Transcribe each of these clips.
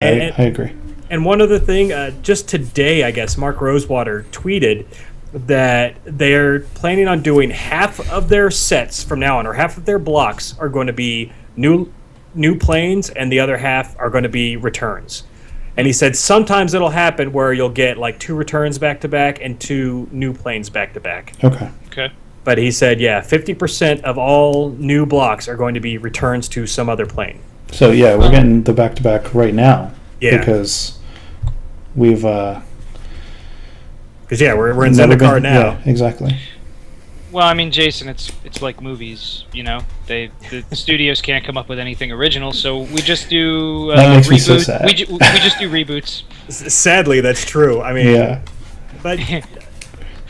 I agree. And one other thing, just today, I guess, Mark Rosewater tweeted that they're planning on doing half of their sets from now on, or half of their blocks are going to be new planes, and the other half are going to be returns. And he said sometimes it'll happen where you'll get like 2 returns back to back and 2 new planes back to back. Okay. But he said, 50% of all new blocks are going to be returns to some other plane. So yeah, we're getting the back to back right now. Yeah. Because we've we're in Zendikar now. Yeah, exactly. Well, I mean, Jason, it's like movies, the studios can't come up with anything original, so we just do that makes reboots. Me so sad. We just do reboots. Sadly, that's true. I mean, yeah. But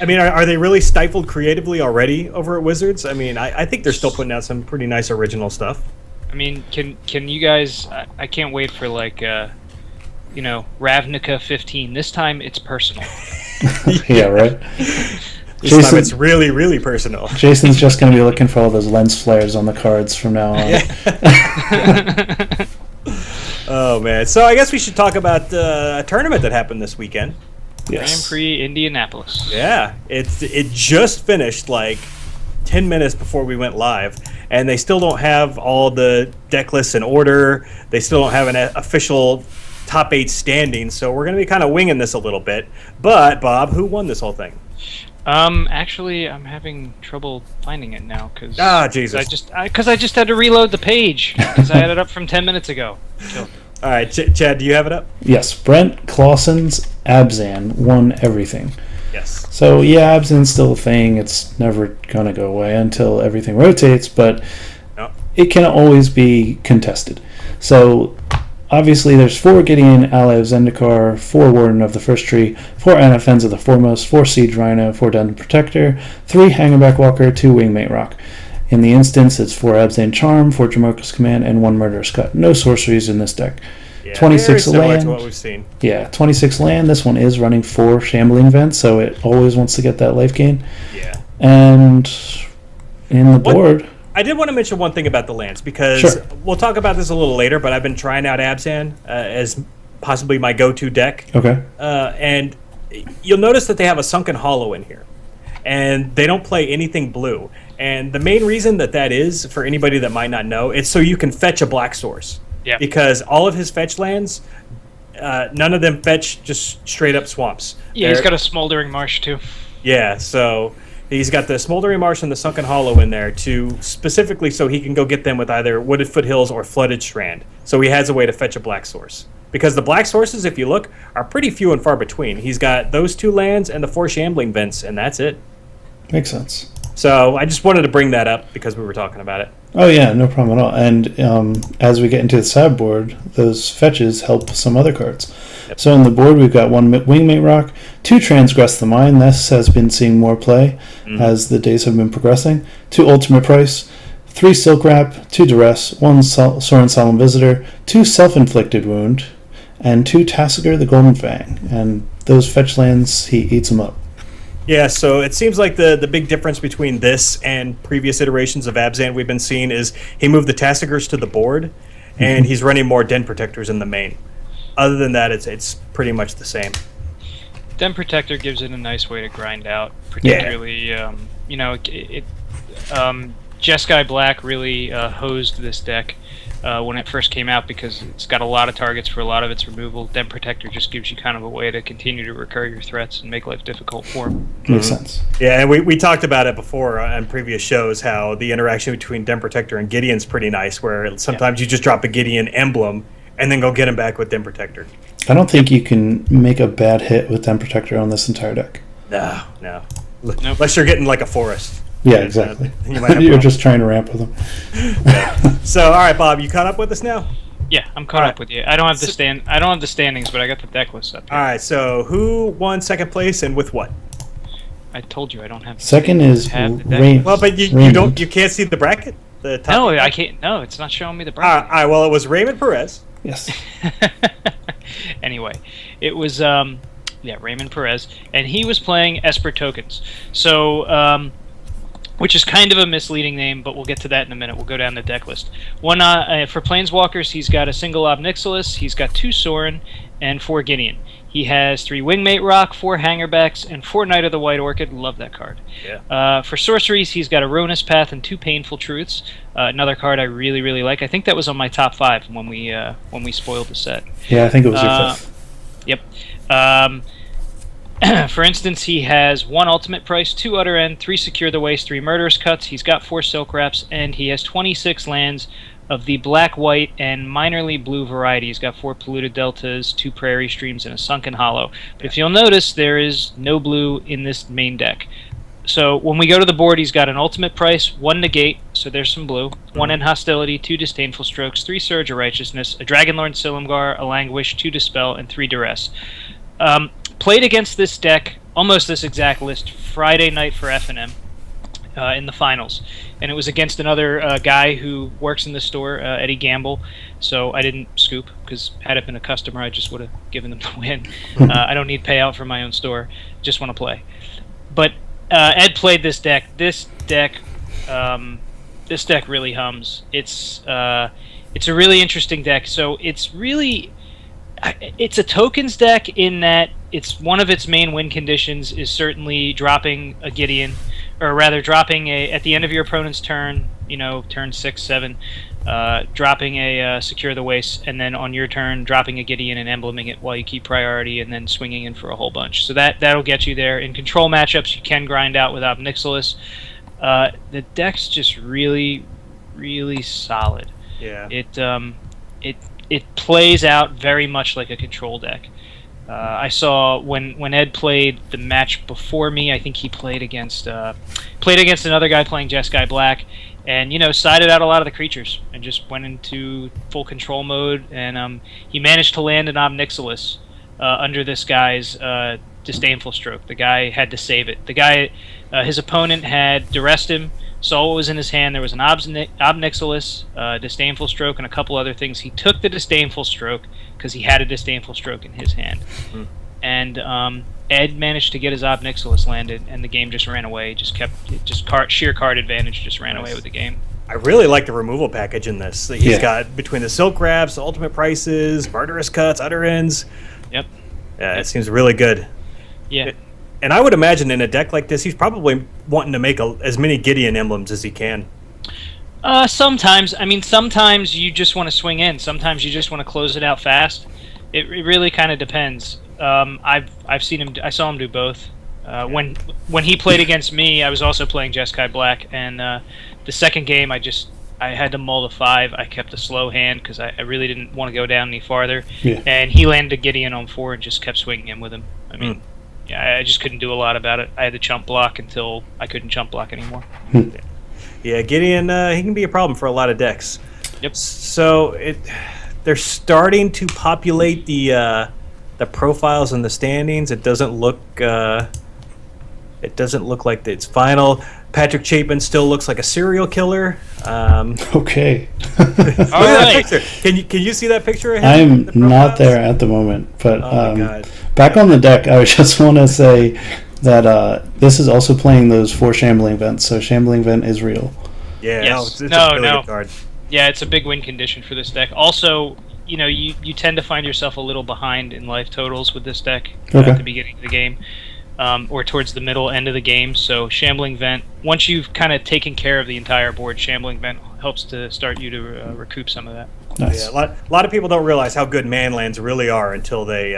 I mean, are they really stifled creatively already over at Wizards? I mean, I think they're still putting out some pretty nice original stuff. I mean, can you guys? I can't wait for Ravnica 15. This time it's personal. Yeah, right. This time it's really, really personal. Jason's just going to be looking for all those lens flares on the cards from now on. Yeah. Oh, man. So I guess we should talk about a tournament that happened this weekend. Yes. Grand Prix Indianapolis. Yeah. It just finished like 10 minutes before we went live, and they still don't have all the deck lists in order. They still don't have an official top 8 standing, so we're going to be kind of winging this a little bit. But, Bob, who won this whole thing? Actually, I'm having trouble finding it now because Jesus! I just had to reload the page because I had it up from 10 minutes ago. So. All right, Chad, do you have it up? Yes, Brent Clausen's Abzan won everything. Yes. So yeah, Abzan's still a thing. It's never gonna go away until everything rotates, but It can always be contested. So obviously, there's 4 Gideon, Ally of Zendikar, 4 Warden of the First Tree, 4 Anafens of the Foremost, 4 Siege Rhino, 4 Den Protector, 3 Hangerback Walker, 2 Wingmate Rock. In the instance, it's 4 Abzan Charm, 4 Jamarcus Command, and 1 Murderous Cut. No sorceries in this deck. Yeah, 26 very land. to what we've seen. Yeah, 26 land. This one is running 4 Shambling Vents, so it always wants to get that life gain. Yeah. And in the board... I did want to mention one thing about the lands, because we'll talk about this a little later, but I've been trying out Abzan as possibly my go-to deck. Okay. And you'll notice that they have a Sunken Hollow in here, and they don't play anything blue. And the main reason that is, for anybody that might not know, it's so you can fetch a black source. Yeah. Because all of his fetch lands, none of them fetch just straight-up swamps. Yeah, he's got a Smoldering Marsh, too. Yeah, so... He's got the Smoldering Marsh and the Sunken Hollow in there specifically so he can go get them with either Wooded Foothills or Flooded Strand. So he has a way to fetch a black source. Because the black sources, if you look, are pretty few and far between. He's got those 2 lands and the 4 Shambling Vents, and that's it. Makes sense. So I just wanted to bring that up because we were talking about it. Oh yeah, no problem at all. And as we get into the sideboard, those fetches help some other cards. Yep. So in the board, we've got 1 Wingmate Rock, 2 Transgress the Mind. This has been seeing more play as the days have been progressing. 2 Ultimate Price, 3 Silk Wrap, 2 Duress, 1 Sorin Solemn Visitor, 2 Self-Inflicted Wound, and 2 Tassiger the Golden Fang. And those fetch lands, he eats them up. Yeah, so it seems like the big difference between this and previous iterations of Abzan we've been seeing is he moved the Tassigers to the board, and he's running more Den Protectors in the main. Other than that, it's pretty much the same. Den Protector gives it a nice way to grind out, particularly, Jeskai Black really hosed this deck when it first came out because it's got a lot of targets for a lot of its removal. Den Protector just gives you kind of a way to continue to recur your threats and make life difficult for them. Makes sense. Yeah, and we talked about it before on previous shows, how the interaction between Den Protector and Gideon's pretty nice, where sometimes you just drop a Gideon emblem and then go get him back with Den Protector. I don't think you can make a bad hit with Den Protector on this entire deck. No. Unless you're getting like a forest. Yeah, exactly. You're just trying to ramp with them. Yeah. So, all right, Bob, you caught up with us now? Yeah, I'm caught up with you. I don't have the standings, but I got the deck list up here. All right, so who won second place and with what? I told you I don't have. Second is Raymond. Well, but you can't see the bracket. The top no, I can't. No, it's not showing me the bracket. All right, well, it was Raymond Perez. Yes. Anyway, it was Raymond Perez, and he was playing Esper Tokens. So which is kind of a misleading name, but we'll get to that in a minute. We'll go down the deck list. One for Planeswalkers, he's got a single Ob Nixilis, he's got 2 Sorin, and 4 Gideon. He has 3 Wingmate Rock, 4 Hangerbacks, and 4 Knight of the White Orchid. Love that card. Yeah. For sorceries, he's got a Ronus Path and 2 Painful Truths. Another card I really, really like. I think that was on my top 5 when we spoiled the set. Yeah, I think it was your fifth. Yep. For instance, he has 1 Ultimate Price, 2 Utter End, 3 Secure the Waste, 3 Murderous Cuts. He's got 4 Silk Wraps, and he has 26 lands of the black, white, and minorly blue variety. He's got 4 Polluted Deltas, 2 Prairie Streams, and a Sunken Hollow. But if you'll notice, there is no blue in this main deck. So when we go to the board, he's got an Ultimate Price, 1 Negate, so there's some blue, 1 End Hostility, 2 Disdainful Strokes, 3 Surge of Righteousness, a Dragonlord Silumgar, a Languish, 2 Dispel, and 3 Duress. Played against this deck, almost this exact list, Friday night for FNM in the finals. And it was against another guy who works in the store, Eddie Gamble. So I didn't scoop, because had it been a customer, I just would have given them the win. I don't need payout from my own store. Just want to play. But Ed played this deck. This deck really hums. It's a really interesting deck. So it's a tokens deck in that it's one of its main win conditions is certainly dropping a Gideon, or rather dropping at the end of your opponent's turn, turn 6, 7, dropping a Secure the Waste, and then on your turn dropping a Gideon and embleming it while you keep priority, and then swinging in for a whole bunch. So that'll get you there. In control matchups, you can grind out with Ob Nixilis. The deck's just really, really solid. Yeah. It plays out very much like a control deck. I saw when Ed played the match before me. I think he played against another guy playing Jeskai Black, and sided out a lot of the creatures and just went into full control mode. And he managed to land an Ob Nixilis under this guy's Disdainful Stroke. The guy had to save it. The guy, his opponent had duressed him. Saw what was in his hand. There was an Ob Nixilis, Disdainful Stroke, and a couple other things. He took the Disdainful Stroke because he had a Disdainful Stroke in his hand. And Ed managed to get his Ob Nixilis landed, and the game just ran away. Sheer card advantage just ran away with the game. I really like the removal package in this. He's got between the Silk Wraps, Ultimate Prices, Murderous Cuts, Utter Ends. Yep. Yeah, it seems really good. Yeah. And I would imagine in a deck like this, he's probably wanting to make as many Gideon emblems as he can. Sometimes. I mean, sometimes you just want to swing in. Sometimes you just want to close it out fast. It really kind of depends. I've seen him. I saw him do both. When he played against me, I was also playing Jeskai Black, and the second game I had to mull the 5. I kept a slow hand because I really didn't want to go down any farther. Yeah. And he landed a Gideon on 4 and just kept swinging in with him. I mean. Yeah, I just couldn't do a lot about it. I had to chump block until I couldn't chump block anymore. Yeah, Gideon, he can be a problem for a lot of decks. Yep. So they're starting to populate the profiles and the standings. It doesn't look like it's final. Patrick Chapin still looks like a serial killer. Okay. Look at that picture. Can you see that picture of him? I'm not there at the moment, but Oh my God. back on the deck, I just want to say that this is also playing those 4 Shambling Vents, so Shambling Vent is real. Yeah, Yes. it's a really No. good card. Yeah, it's a big win condition for this deck. Also, you tend to find yourself a little behind in life totals with this deck Okay. at the beginning of the game. Or towards the middle end of the game. So Shambling Vent, once you've kind of taken care of the entire board, Shambling Vent helps to start you to recoup some of that. Nice. Yeah, a lot of people don't realize how good manlands really are until they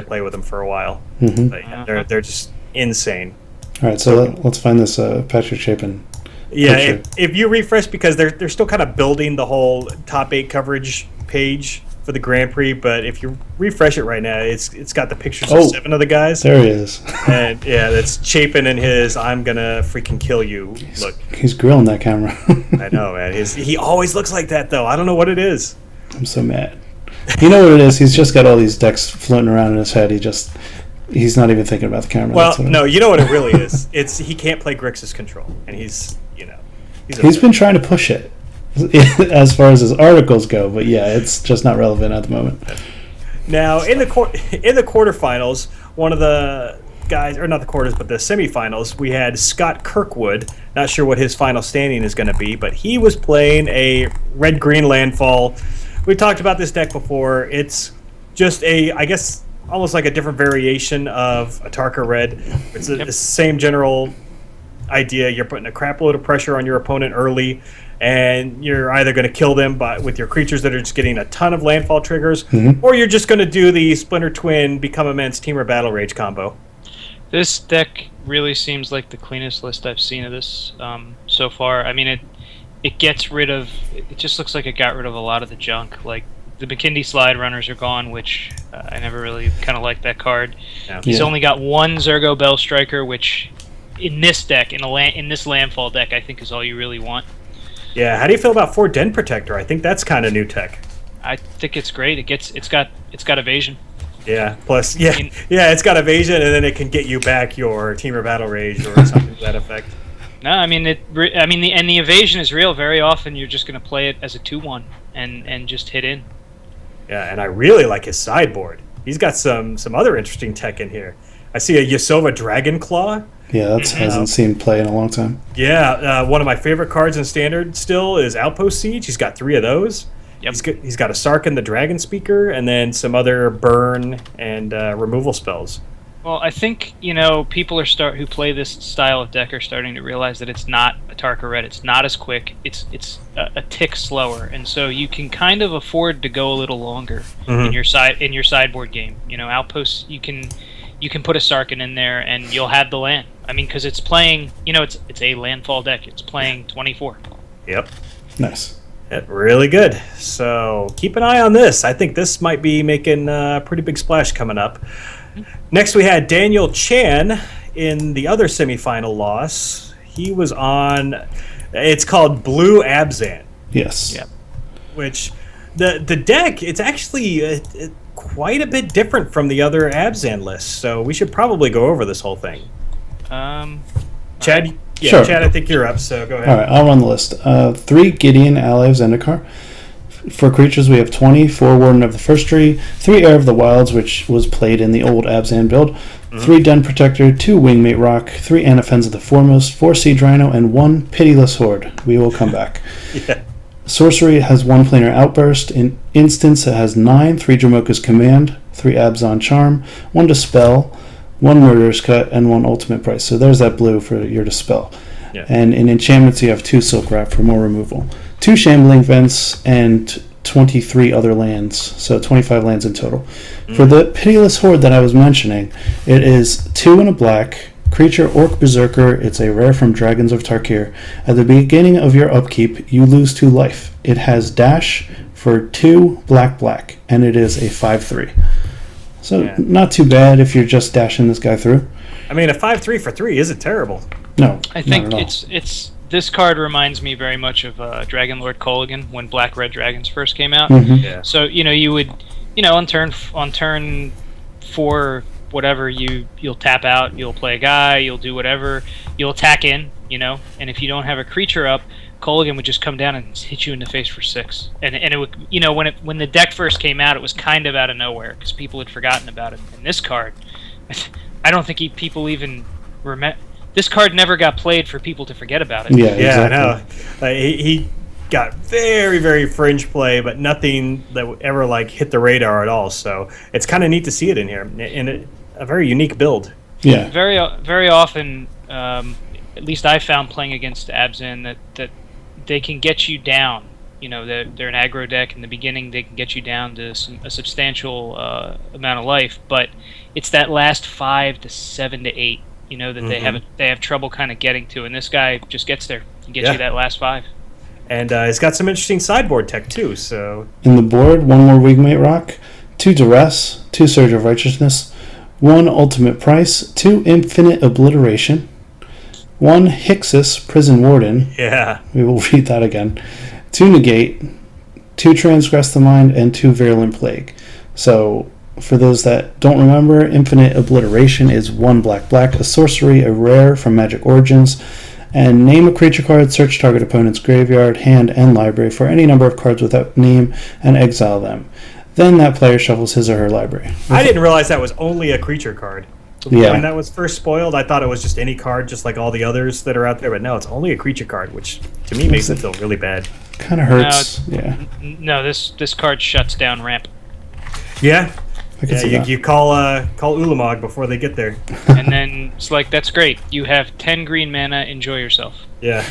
play with them for a while. Mhm. But, yeah, they're just insane. All right, so let's find this Patrick Chapin. Yeah, picture. if you refresh, because they're still kind of building the whole top 8 coverage page for the Grand Prix, but if you refresh it right now, it's got the pictures of 7 of the guys. There he is. And yeah, that's Chapin and his "I'm gonna freaking kill you" look. He's grilling that camera. I know, man. He always looks like that, though. I don't know what it is. I'm so mad. You know what it is? He's just got all these decks floating around in his head. He's not even thinking about the camera. Well, That's what no, you know what it really is. It's he can't play Grixis Control, and he's been trying to push it as far as his articles go, but yeah, it's just not relevant at the moment. Now in the quarterfinals, one of the guys, or not the quarters, but the semifinals, we had Scott Kirkwood. Not sure what his final standing is going to be, but he was playing a red-green landfall. We talked about this deck before. It's just I guess, almost like a different variation of Atarka Red. It's the same general idea. You're putting a crap load of pressure on your opponent early, and you're either going to kill them with your creatures that are just getting a ton of landfall triggers, or you're just going to do the Splinter Twin, Become Immense, Temur Battle Rage combo. This deck really seems like the cleanest list I've seen of this so far. I mean, it gets rid of... It just looks like it got rid of a lot of the junk. Like, the McKindy Slide Runners are gone, which I never really kind of liked that card. Yeah. He's only got one Zergo Bell Striker, which in this deck, in this landfall deck, I think is all you really want. Yeah, how do you feel about 4 Den Protector? I think that's kind of new tech. I think it's great. It's got evasion. Yeah. Plus, it's got evasion, and then it can get you back your Temur Battle Rage or something to that effect. No, I mean the evasion is real. Very often you're just going to play it as a 2/1 and just hit in. Yeah, and I really like his sideboard. He's got some other interesting tech in here. I see a Yasova Dragon Claw. Yeah, that hasn't seen play in a long time. Yeah, one of my favorite cards in Standard still is Outpost Siege. He's got 3 of those. Yep. He's got a Sarkhan the Dragon Speaker, and then some other burn and removal spells. Well, I think people who play this style of deck are starting to realize that it's not Atarka Red. It's not as quick. It's a tick slower, and so you can kind of afford to go a little longer in your sideboard game. Outposts you can put a Sarkhan in there and you'll have the land. I mean, because it's playing, it's a landfall deck. It's playing 24. Yep. Nice. Really good. So keep an eye on this. I think this might be making a pretty big splash coming up. Next, we had Daniel Chan in the other semifinal loss. He was on, it's called Blue Abzan. Yes. Yep. Which, the deck, it's actually quite a bit different from the other Abzan lists, so we should probably go over this whole thing. Chad? Right. Sure. Chad, I think you're up, so go ahead. All right, I'll run the list. 3 Gideon, Ally of Zendikar. For creatures, we have 20, 4 Warden of the First Tree, 3 Heir of the Wilds, which was played in the old Abzan build, 3 Den Protector, 2 Wingmate Rock, 3 Anafens of the Foremost, 4 Siege Rhino, and 1 Pitiless Horde. We will come back. Yeah. Sorcery has 1 Planar Outburst. In Instance, it has 9, 3 Dromoka's Command, 3 Abzan Charm, 1 Dispel, 1 Murderer's Cut, and 1 Ultimate Price. So there's that blue for your Dispel. Yeah. And in enchantments, you have 2 Silk Wrap for more removal, 2 Shambling Vents, and 23 other lands, so 25 lands in total. For the Pitiless Horde that I was mentioning, it is 2 and a black, creature Orc Berserker. It's a rare from Dragons of Tarkir. At the beginning of your upkeep, you lose 2 life. It has dash for 2 black, and it is a 5/3. So not too bad if you're just dashing this guy through. I mean, a 5/3 for 3 isn't terrible. No, I think it's this card reminds me very much of Dragon Lord Kolaghan when Black Red Dragons first came out. Yeah. So you would on turn 4 whatever you'll tap out, you'll play a guy, you'll do whatever, you'll attack in, and if you don't have a creature up, Kolaghan would just come down and hit you in the face for 6. And it would when the deck first came out, it was kind of out of nowhere because people had forgotten about it. And this card, I don't think people even remember. This card never got played for people to forget about it. Yeah, exactly. I know. He got very, very fringe play, but nothing that would ever hit the radar at all. So it's kind of neat to see it in here in a very unique build. Yeah. Very, very often, at least I found playing against Abzan that they can get you down. They're an aggro deck in the beginning. They can get you down to a substantial amount of life, but it's that last 5 to 7 to 8. That they have trouble kind of getting to, and this guy just gets there and gets you that last 5. And it's got some interesting sideboard tech too. So in the board, 1 more Wingmate Rock, 2 Duress, 2 Surge of Righteousness, 1 Ultimate Price, 2 Infinite Obliteration, 1 Hixus Prison Warden. Yeah, we will read that again. 2 Negate, 2 Transgress the Mind, and 2 Virulent Plague. So, for those that don't remember, Infinite Obliteration is 1 black, a sorcery, a rare from Magic Origins, and name a creature card, search target opponent's graveyard, hand, and library for any number of cards without name, and exile them. Then that player shuffles his or her library. I didn't realize that was only a creature card. Yeah. When that was first spoiled, I thought it was just any card, just like all the others that are out there. But no, it's only a creature card, which to me makes it feel really bad. Kind of hurts. Yeah. No, this card shuts down ramp, Yeah, I can see that. you call Ulamog before they get there. and then it's like that's great. You have 10 green mana. Enjoy yourself. Yeah.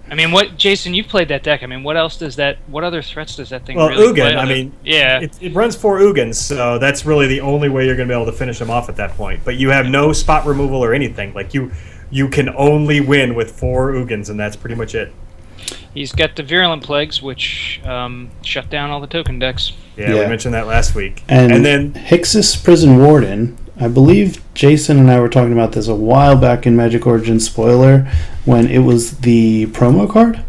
I mean, what Jason? You've played that deck. I mean, what else does that? What other threats does that thing? Well, really play Ugin. I other- mean, yeah. it runs 4 Ugins, so that's really the only way you're going to be able to finish them off at that point. But you have no spot removal or anything. Like you can only win with 4 Ugins, and that's pretty much it. He's got the Virulent Plagues, which shut down all the token decks. Yeah, we Yeah. mentioned that last week. And then Hixus Prison Warden, I believe Jason and I were talking about this a while back in Magic Origins spoiler when it was the promo card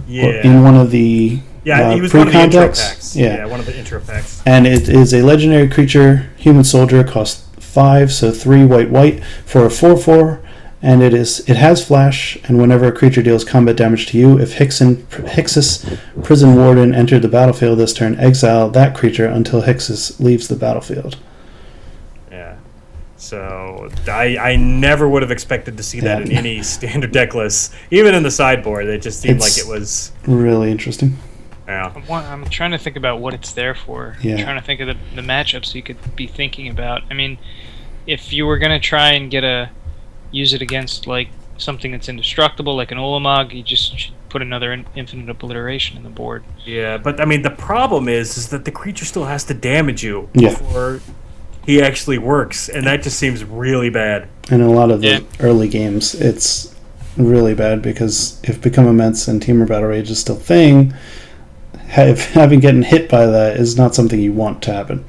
in one of the he was one of the pre-con intro decks. packs. Yeah. One of the intro packs. And it is a legendary creature, human soldier, costs 5, so 3 white for a 4/4, and it has flash, and whenever a creature deals combat damage to you, if Hixus Prison Warden entered the battlefield this turn, exile that creature until Hixus leaves the battlefield. Yeah. So I never would have expected to see that in Yeah. any standard deck list, even in the sideboard. It just seemed It's- like it was. Really interesting. Yeah. I'm trying to think about what it's there for. Yeah. I'm trying to think of the matchups you could be thinking about. I mean, if you were gonna try and use it against like something that's indestructible, like an Ulamog, you just should put another infinite obliteration in the board. Yeah, but I mean the problem is that the creature still has to damage you Yeah. before he actually works, and that just seems really bad. And in a lot of the Yeah. early games, it's really bad because if Become Immense and Temur Battle Rage is still a thing, having getting hit by that is not something you want to happen.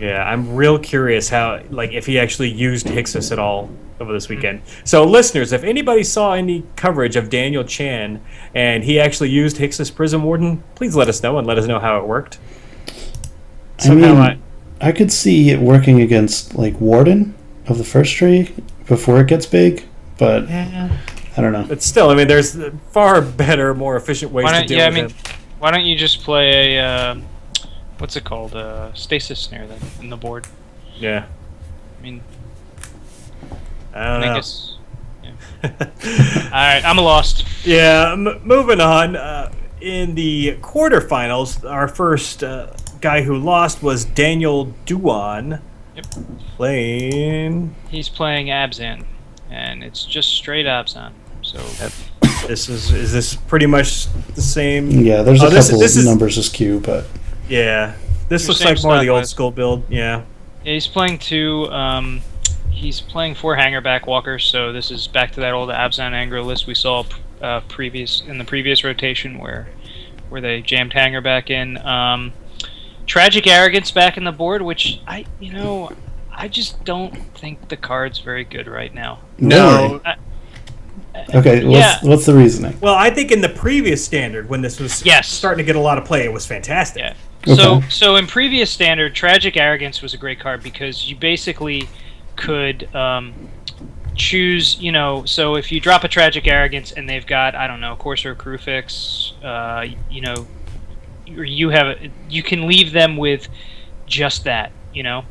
Yeah, I'm real curious how, like, if he actually used Hixus at all over this weekend. So, listeners, if anybody saw any coverage of Daniel Chan and he actually used Hixus Prison Warden, please let us know and let us know how it worked. I could see it working against like Warden of the first tree before it gets big, but I don't know. But still, I mean, there's far better, more efficient ways to deal with him. Why don't you just play a what's it called, Stasis Snare then in the board? Yeah. I mean, I don't know. All right, I'm lost. Yeah, moving on. In the quarterfinals, our first guy who lost was Daniel Duan. Yep. Playing. He's playing Abzan, and it's just straight Abzan. So Is this pretty much the same? Yeah, there's a couple this is, numbers askew, but yeah, this Your looks same like more of the style, old but- school build. Yeah. yeah, he's playing two. He's playing 4 Hangerback Walkers. So this is back to that old Abzan aggro list we saw in the previous rotation where they jammed Hangerback in. Tragic Arrogance back in the board, which I just don't think the card's very good right now. No. Okay, what's the reasoning? Well, I think in the previous standard, when this was Yes. starting to get a lot of play, it was fantastic. Yeah. Okay. So in previous standard, Tragic Arrogance was a great card because you basically could choose, so if you drop a Tragic Arrogance and they've got, I don't know, Corsair Crewfix, you can leave them with just that, Yeah.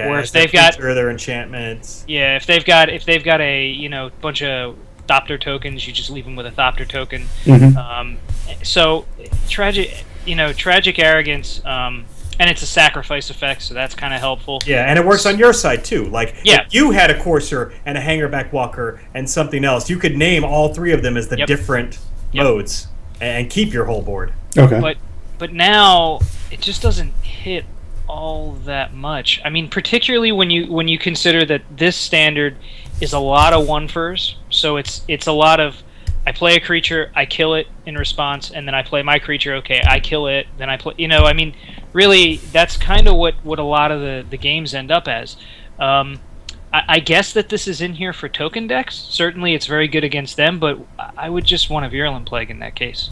Or if as their they've got- feature, their enchantments. Yeah, if they've got a bunch of Thopter tokens, you just leave them with a Thopter token. Mhm. So tragic Arrogance, and it's a sacrifice effect, so that's kind of helpful. Yeah, and it works on your side too. Like, Yeah. if you had a Courser and a Hangerback Walker and something else, you could name all 3 of them as the Yep. different Yep. modes and keep your whole board. Okay. But now it just doesn't hit all that much. I mean, particularly when you consider that this standard is a lot of 1/1s, so it's a lot of I play a creature, I kill it in response, and then I play my creature. Okay, I kill it, then I play. I mean, really, that's kind of what a lot of the games end up as. I guess that this is in here for token decks. Certainly, it's very good against them, but I would just want a Virulent Plague in that case.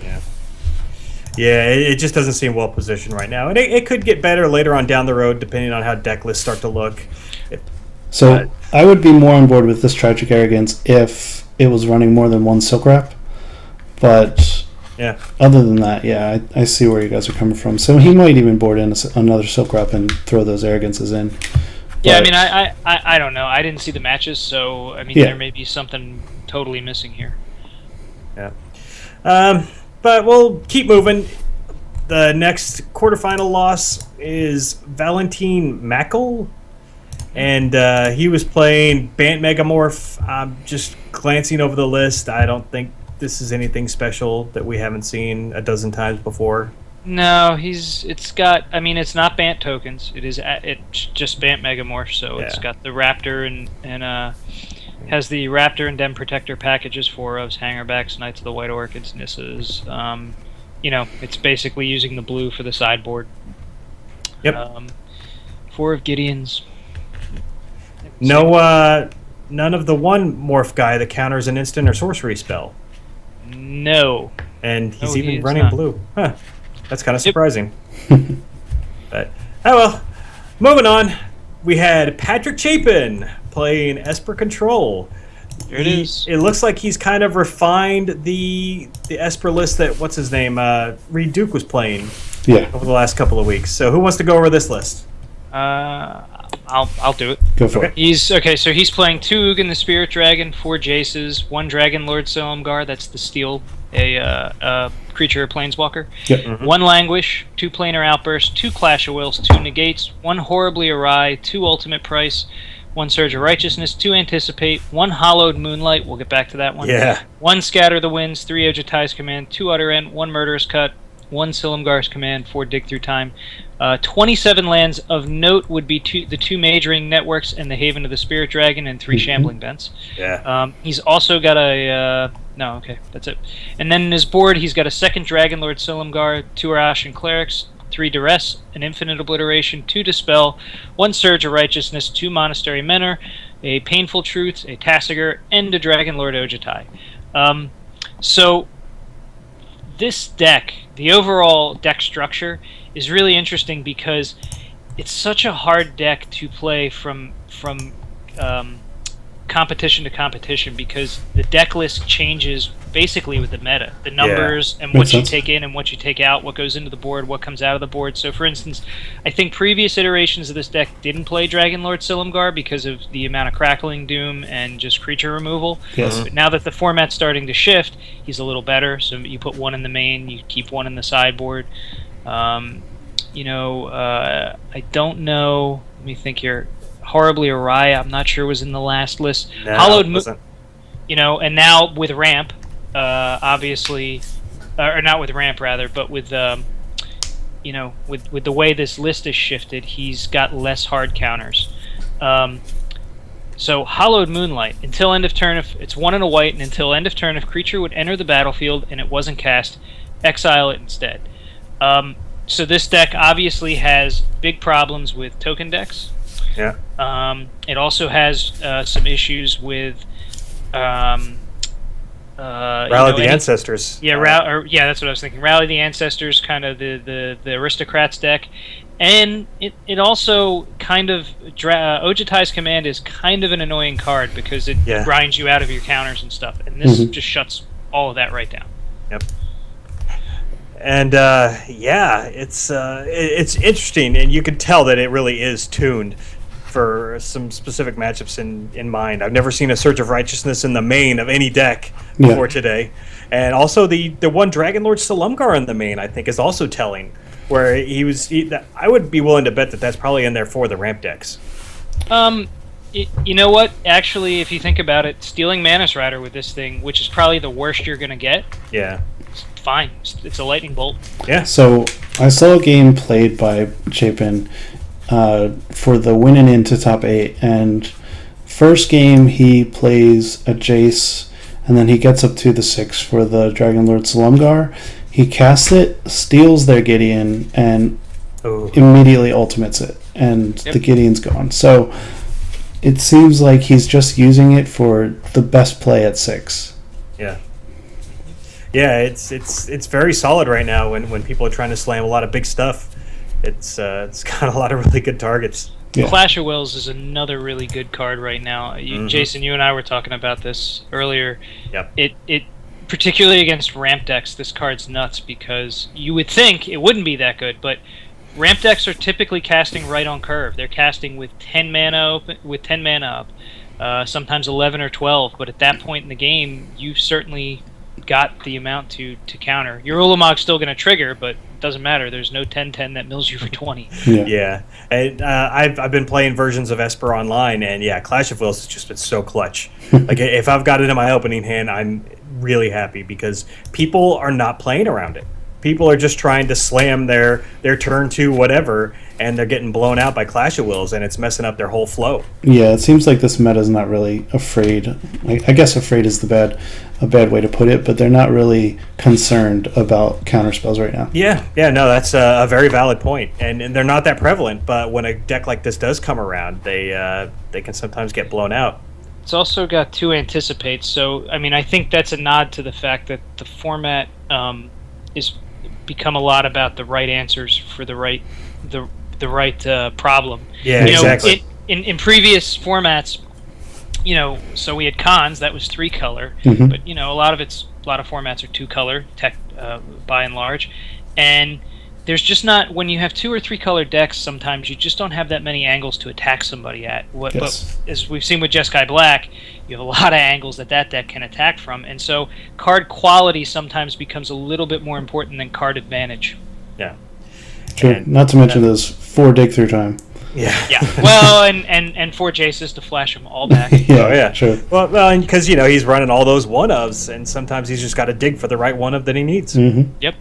Yeah. Yeah, it just doesn't seem well positioned right now. And it could get better later on down the road, depending on how deck lists start to look. So I would be more on board with this Tragic Arrogance if it was running more than one Silk Wrap. But Yeah. other than that, yeah, I see where you guys are coming from. So he might even board in another Silk Wrap and throw those Arrogances in. Yeah, I But- mean, I don't know. I didn't see the matches, so I mean, Yeah. there may be something totally missing here. But we'll keep moving. The next quarterfinal loss is Valentin Mackel, and he was playing Bant Megamorph. I'm just glancing over the list. I don't think this is anything special that we haven't seen a dozen times before. No, it's got. I mean, it's not Bant tokens. It's just Bant Megamorph. So it's Yeah. got the Raptor and has the Raptor and Den Protector packages, 4 ofs, Hangerbacks, Knights of the White Orchids, Nissas. It's basically using the blue for the sideboard. Yep. 4 of Gideons. No, none of the one morph guy that counters an instant or sorcery spell, No. and he's No, he even is running not. blue. Huh. That's kind of Yep. surprising. But oh well. Moving on, we had Patrick Chapin playing Esper Control. There it is. It looks like he's kind of refined the Esper list that what's his name Reed Duke was playing Yeah, over the last couple of weeks. So who wants to go over this list? I'll do it. go for Okay. it. So he's playing 2 Ugin the Spirit Dragon, 4 Jaces, 1 Dragon Lord Silumgar, that's the steel, a creature or planeswalker. Yep. 1 Languish, 2 Planar Outburst, 2 Clash of Wills, 2 Negates, 1 Horribly Awry, 2 Ultimate Price, 1 Surge of Righteousness, 2 Anticipate, 1 Hollowed Moonlight, we'll get back to that one. Yeah. 1 Scatter the Winds, 3 Ojutai's Command, 2 Utter End, 1 Murderous Cut, 1 Silumgar's Command, 4 Dig Through Time. 27 lands. Of note would be the 2 Majoring Networks and the Haven of the Spirit Dragon, and 3 Shambling Vents. Yeah. He's also got a... no, okay, that's it. And then in his board, he's got a 2nd Dragon Lord Silumgar, 2 Arashan Clerics, 3 Duress, an Infinite Obliteration, 2 Dispel, 1 Surge of Righteousness, 2 Monastery Menor, a Painful Truth, a Tasigur, and a Dragon Lord Ojutai. So this deck, the overall deck structure, is really interesting because it's such a hard deck to play from competition to competition, because the deck list changes basically with the meta, the numbers and what Makes you sense. take in and what you take out, what goes into the board, what comes out of the board. So for instance, I think previous iterations of this deck didn't play Dragon Lord Silumgar because of the amount of Crackling Doom and just creature removal. Yes. But now that the format's starting to shift, he's a little better. So you put 1 in the main, you keep 1 in the sideboard. I don't know. Let me think here. Horribly Awry, I'm not sure was in the last list. No, Hollowed it Moon, wasn't. and now with Ramp, obviously, or not with Ramp rather, but with with the way this list is shifted, he's got less hard counters. So Hollowed Moonlight, until end of turn, if it's 1 and a white, and until end of turn, if creature would enter the battlefield and it wasn't cast, exile it instead. So this deck obviously has big problems with token decks. Yeah. It also has some issues with Rally the Ancestors. Yeah, that's what I was thinking. Rally the Ancestors, kind of the Aristocrats deck, and it also kind of Ojutai's Command is kind of an annoying card because it grinds you out of your counters and stuff, and this just shuts all of that right down. Yep. And it's interesting, and you can tell that it really is tuned for some specific matchups in mind. I've never seen a Surge of Righteousness in the main of any deck before today, and also the one Dragon Lord Silumgar in the main I think is also telling. Where I would be willing to bet that that's probably in there for the ramp decks. You know what? Actually, if you think about it, stealing Manus Rider with this thing, which is probably the worst you're gonna get, Yeah. it's fine. It's a lightning bolt. Yeah. So I saw a game played by Chapin for the winning into top 8, and first game he plays a Jace, and then he gets up to the 6 for the Dragon Lord Silumgar. He casts it, steals their Gideon, and immediately ultimates it, and the Gideon's gone. So it seems like he's just using it for the best play at 6. Yeah. Yeah, it's very solid right now when people are trying to slam a lot of big stuff. It's got a lot of really good targets. Yeah. Clash of Wills is another really good card right now. Jason, you and I were talking about this earlier. Yep. It particularly against ramp decks, this card's nuts because you would think it wouldn't be that good, but Ramp decks are typically casting right on curve. They're casting with 10 mana up, sometimes 11 or 12. But at that point in the game, you've certainly got the amount to counter. Your Ulamog's still going to trigger, but it doesn't matter. There's no 10/10 that mills you for 20. Yeah. And, I've been playing versions of Esper Online, and yeah, Clash of Wills has just been so clutch. Like, if I've got it in my opening hand, I'm really happy because people are not playing around it. People are just trying to slam their turn 2 whatever, and they're getting blown out by Clash of Wills, and it's messing up their whole flow. Yeah, it seems like this meta is not really afraid. I guess afraid is a bad way to put it, but they're not really concerned about counterspells right now. Yeah, no, that's a very valid point, and they're not that prevalent. But when a deck like this does come around, they can sometimes get blown out. It's also got 2 anticipates, so I mean I think that's a nod to the fact that the format is become a lot about the right answers for the right problem. Yeah, exactly. In previous formats, so we had cons that was 3 color, Mhm. but a lot of formats are 2 color tech by and large, and there's just not, when you have 2 or 3 color decks, sometimes you just don't have that many angles to attack somebody at. Yes. But as we've seen with Jeskai Black, you have a lot of angles that deck can attack from, and so card quality sometimes becomes a little bit more important than card advantage. Yeah. True. And- Not to mention those 4 dig through time. Yeah. Yeah. Well, and 4 Jaces to flash them all back. Yeah, Oh, yeah. true. Well, because he's running all those 1-ofs, and sometimes he's just got to dig for the right 1-of that he needs. Hmm. Yep.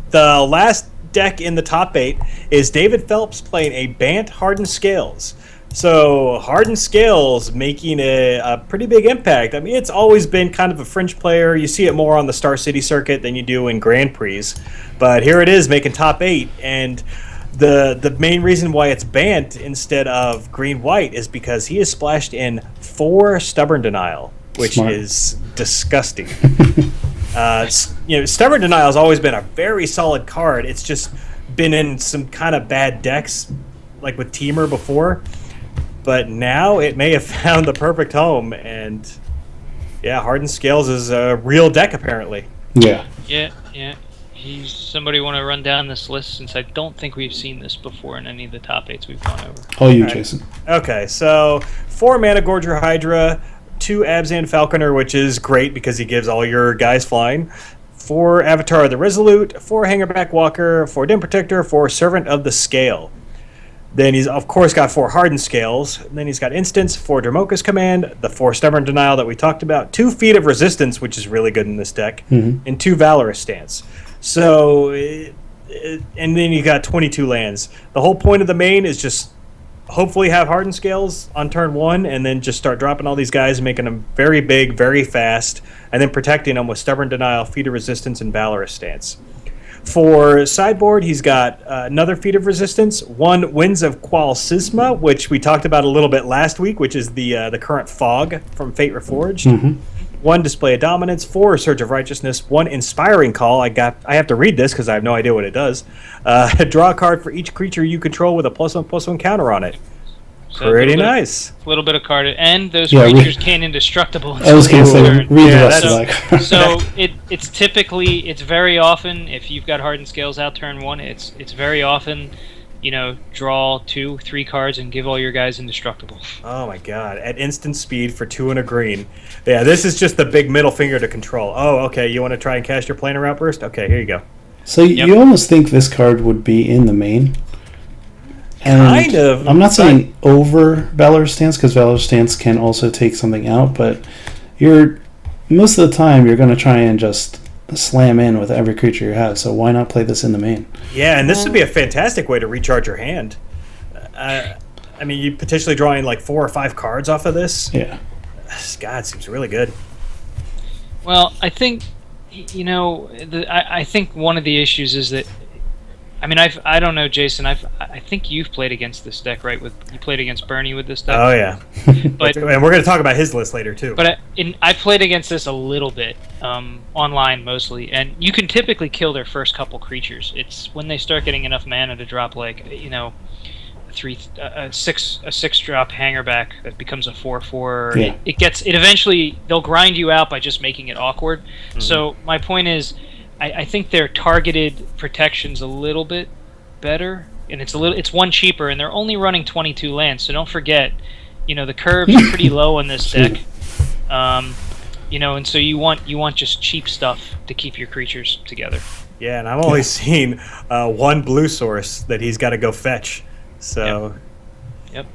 The last deck in the top 8 is David Phelps playing a Bant Hardened Scales. So Hardened Scales making a pretty big impact. I mean, it's always been kind of a fringe player. You see it more on the Star City circuit than you do in Grand Prix. But here it is making top 8, and the main reason why it's Bant instead of green-white is because he has splashed in 4 Stubborn Denial, which Smart. is disgusting. Stubborn Denial has always been a very solid card. It's just been in some kind of bad decks, like with Teamer before. But now it may have found the perfect home, and yeah, Hardened Scales is a real deck apparently. Yeah. Yeah. He's somebody want to run down this list, since I don't think we've seen this before in any of the top 8s we've gone over. All you, All right. Jason. Okay, so 4 Mana Gorger Hydra, 2 Abzan Falconer, which is great because he gives all your guys flying. 4 Avatar of the Resolute, 4 Hangerback Walker, 4 Dim Protector, 4 Servant of the Scale. Then he's, of course, got 4 Hardened Scales. And then he's got Instance, 4 Dramoka's Command, the 4 Stubborn Denial that we talked about, 2 Feet of Resistance, which is really good in this deck, and 2 Valorous Stance. So, and then you got 22 lands. The whole point of the main is just hopefully have Hardened Scales on turn 1, and then just start dropping all these guys, making them very big, very fast, and then protecting them with Stubborn Denial, Feet of Resistance, and Valorous Stance. For sideboard, he's got another Feat of Resistance, 1 Winds of Qual Sisma, which we talked about a little bit last week, which is the current Fog from Fate Reforged. 1 Display of Dominance, 4 Surge of Righteousness, 1 Inspiring Call. I have to read this because I have no idea what it does. Draw a card for each creature you control with a +1/+1 counter on it. So Pretty nice. A little bit of card, and those Yeah, creatures can't indestructible. I was going to say, Ooh. read Yeah, the rest of that's- that. So it's very often, if you've got Hardened Scales out turn 1, it's very often, draw 2, 3 cards and give all your guys indestructible. Oh my god. At instant speed for 2 and a green. Yeah, this is just the big middle finger to control. Oh, okay, you want to try and cast your Planar Outburst? Okay, here you go. So you almost think this card would be in the main? And Kind of. I'm not saying over Valorous Stance, because Valorous Stance can also take something out, but most of the time you're going to try and just slam in with every creature you have, so why not play this in the main? Yeah, and this would be a fantastic way to recharge your hand. I mean, you potentially drawing like 4 or 5 cards off of this. Yeah. God, it seems really good. Well, I think, I think one of the issues is that, I mean, I don't know, Jason. I think you've played against this deck, right? You played against Bernie with this deck. Oh yeah, But and we're going to talk about his list later too. But I played against this a little bit, online mostly, and you can typically kill their first couple creatures. It's when they start getting enough mana to drop a 6-drop hangerback that becomes a 4/4. Yeah. It eventually they'll grind you out by just making it awkward. Mm-hmm. So my point is, I think their targeted protection's a little bit better and it's one cheaper, and they're only running 22 lands. So don't forget, the curves are pretty low on this deck. And so you want just cheap stuff to keep your creatures together. Yeah, and I'm only seeing one blue source that he's got to go fetch. So, Yep.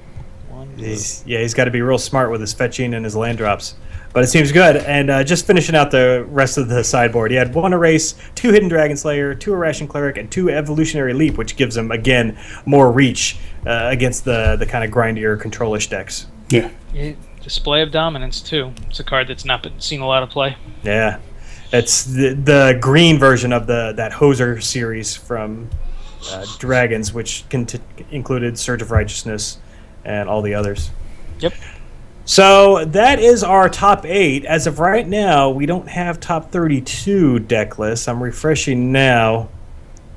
One blue. he's got to be real smart with his fetching and his land drops. But it seems good. And just finishing out the rest of the sideboard, he had 1 Erase, 2 Hidden Dragon Slayer, 2 Irrational Cleric, and 2 Evolutionary Leap, which gives him, again, more reach against the kind of grindier, control-ish decks. Yeah. Display of Dominance, too. It's a card that's not been seen a lot of play. Yeah. It's the green version of that Hoser series from Dragons, which included Surge of Righteousness and all the others. Yep. So that is our top 8. As of right now, we don't have top 32 deck lists. I'm refreshing now.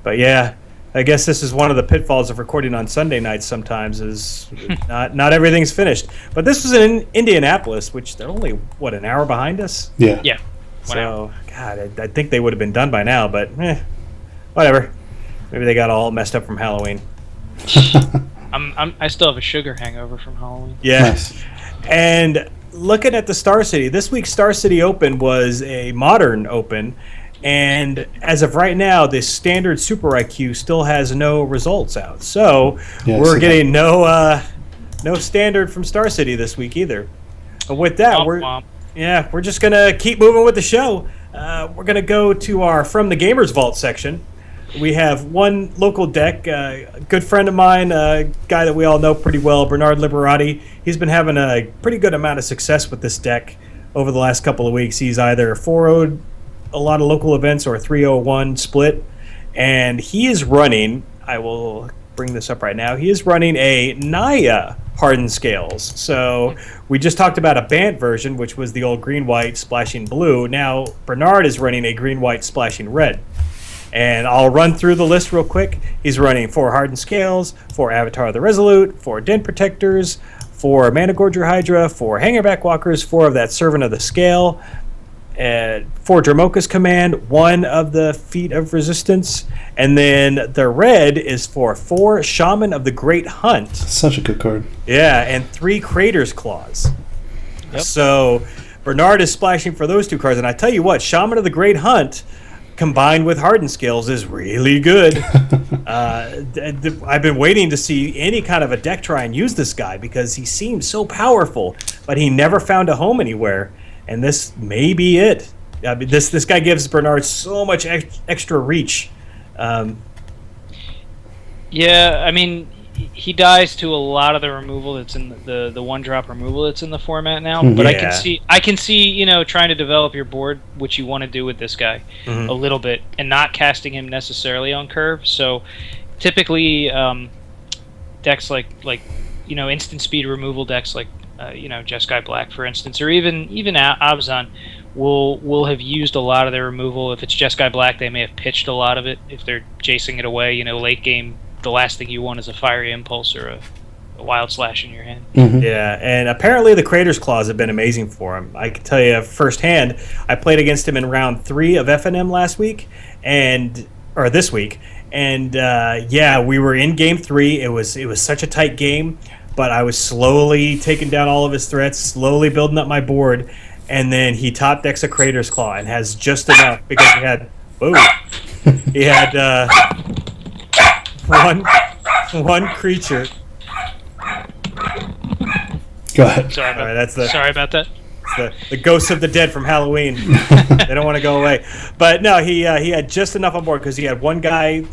But yeah, I guess this is one of the pitfalls of recording on Sunday nights sometimes is not everything's finished. But this was in Indianapolis, which they're only, an hour behind us? Yeah. Yeah. So, God, I think they would have been done by now, but whatever. Maybe they got all messed up from Halloween. I still have a sugar hangover from Halloween. Yeah. Nice. And looking at the Star City, this week's Star City Open was a Modern Open, and as of right now, the standard Super IQ still has no results out. So we're getting no standard from Star City this week either. And with that, we're just gonna keep moving with the show. We're gonna go to our From the Gamers Vault section. We have one local deck, a good friend of mine, a guy that we all know pretty well, Bernard Liberati. He's been having a pretty good amount of success with this deck over the last couple of weeks. He's either 4-0'd a lot of local events or 3-0-1 split. And he is running, I will bring this up right now, he is running a Naya Hardened Scales. So we just talked about a Bant version, which was the old green-white splashing blue. Now Bernard is running a green-white splashing red. And I'll run through the list real quick. He's running 4 Hardened Scales, 4 Avatar of the Resolute, 4 Den Protectors, 4 Mana Gorger Hydra, 4 Hangerback Walkers, 4 of that Servant of the Scale, 4 Dramoka's Command, 1 of the Feet of Resistance, and then the red is for 4 Shaman of the Great Hunt. Such a good card. Yeah, and 3 Crater's Claws. Yep. So Bernard is splashing for those 2 cards, and I tell you what, Shaman of the Great Hunt combined with Hardened Scales is really good. I've been waiting to see any kind of a deck try and use this guy because he seems so powerful, but he never found a home anywhere. And this may be it. I mean, this guy gives Bernard so much extra reach. Yeah, I mean, he dies to a lot of the removal that's in the 1-drop removal that's in the format now. But I can see trying to develop your board, which you want to do with this guy a little bit, and not casting him necessarily on curve. So typically, decks like instant speed removal decks like Jeskai Black, for instance, or even Abzan will have used a lot of their removal. If it's Jeskai Black, they may have pitched a lot of it. If they're chasing it away, late game, the last thing you want is a Fiery Impulse or a Wild Slash in your hand. Mm-hmm. Yeah, and apparently the Crater's Claws have been amazing for him. I can tell you firsthand, I played against him in round 3 of FNM this week, and we were in game 3. It was such a tight game, but I was slowly taking down all of his threats, slowly building up my board, and then he top decks a Crater's Claw and has just enough because he had one creature. Go ahead. Sorry about that. The ghosts of the dead from Halloween. They don't want to go away. But no, he had just enough on board because he had one guy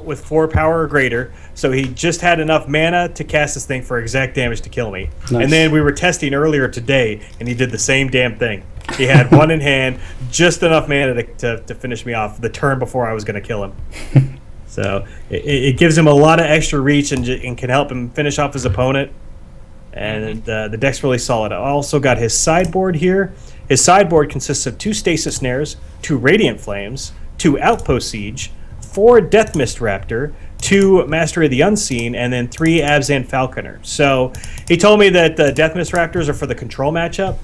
with 4 power or greater, so he just had enough mana to cast this thing for exact damage to kill me. Nice. And then we were testing earlier today, and he did the same damn thing. He had 1 in hand, just enough mana to finish me off the turn before I was going to kill him. So it gives him a lot of extra reach and can help him finish off his opponent. And the deck's really solid. I also got his sideboard here. His sideboard consists of 2 Stasis Snares, 2 Radiant Flames, 2 Outpost Siege, 4 Death Mist Raptor, 2 Mastery of the Unseen, and then 3 Abzan Falconer. So he told me that the Death Mist Raptors are for the control matchup.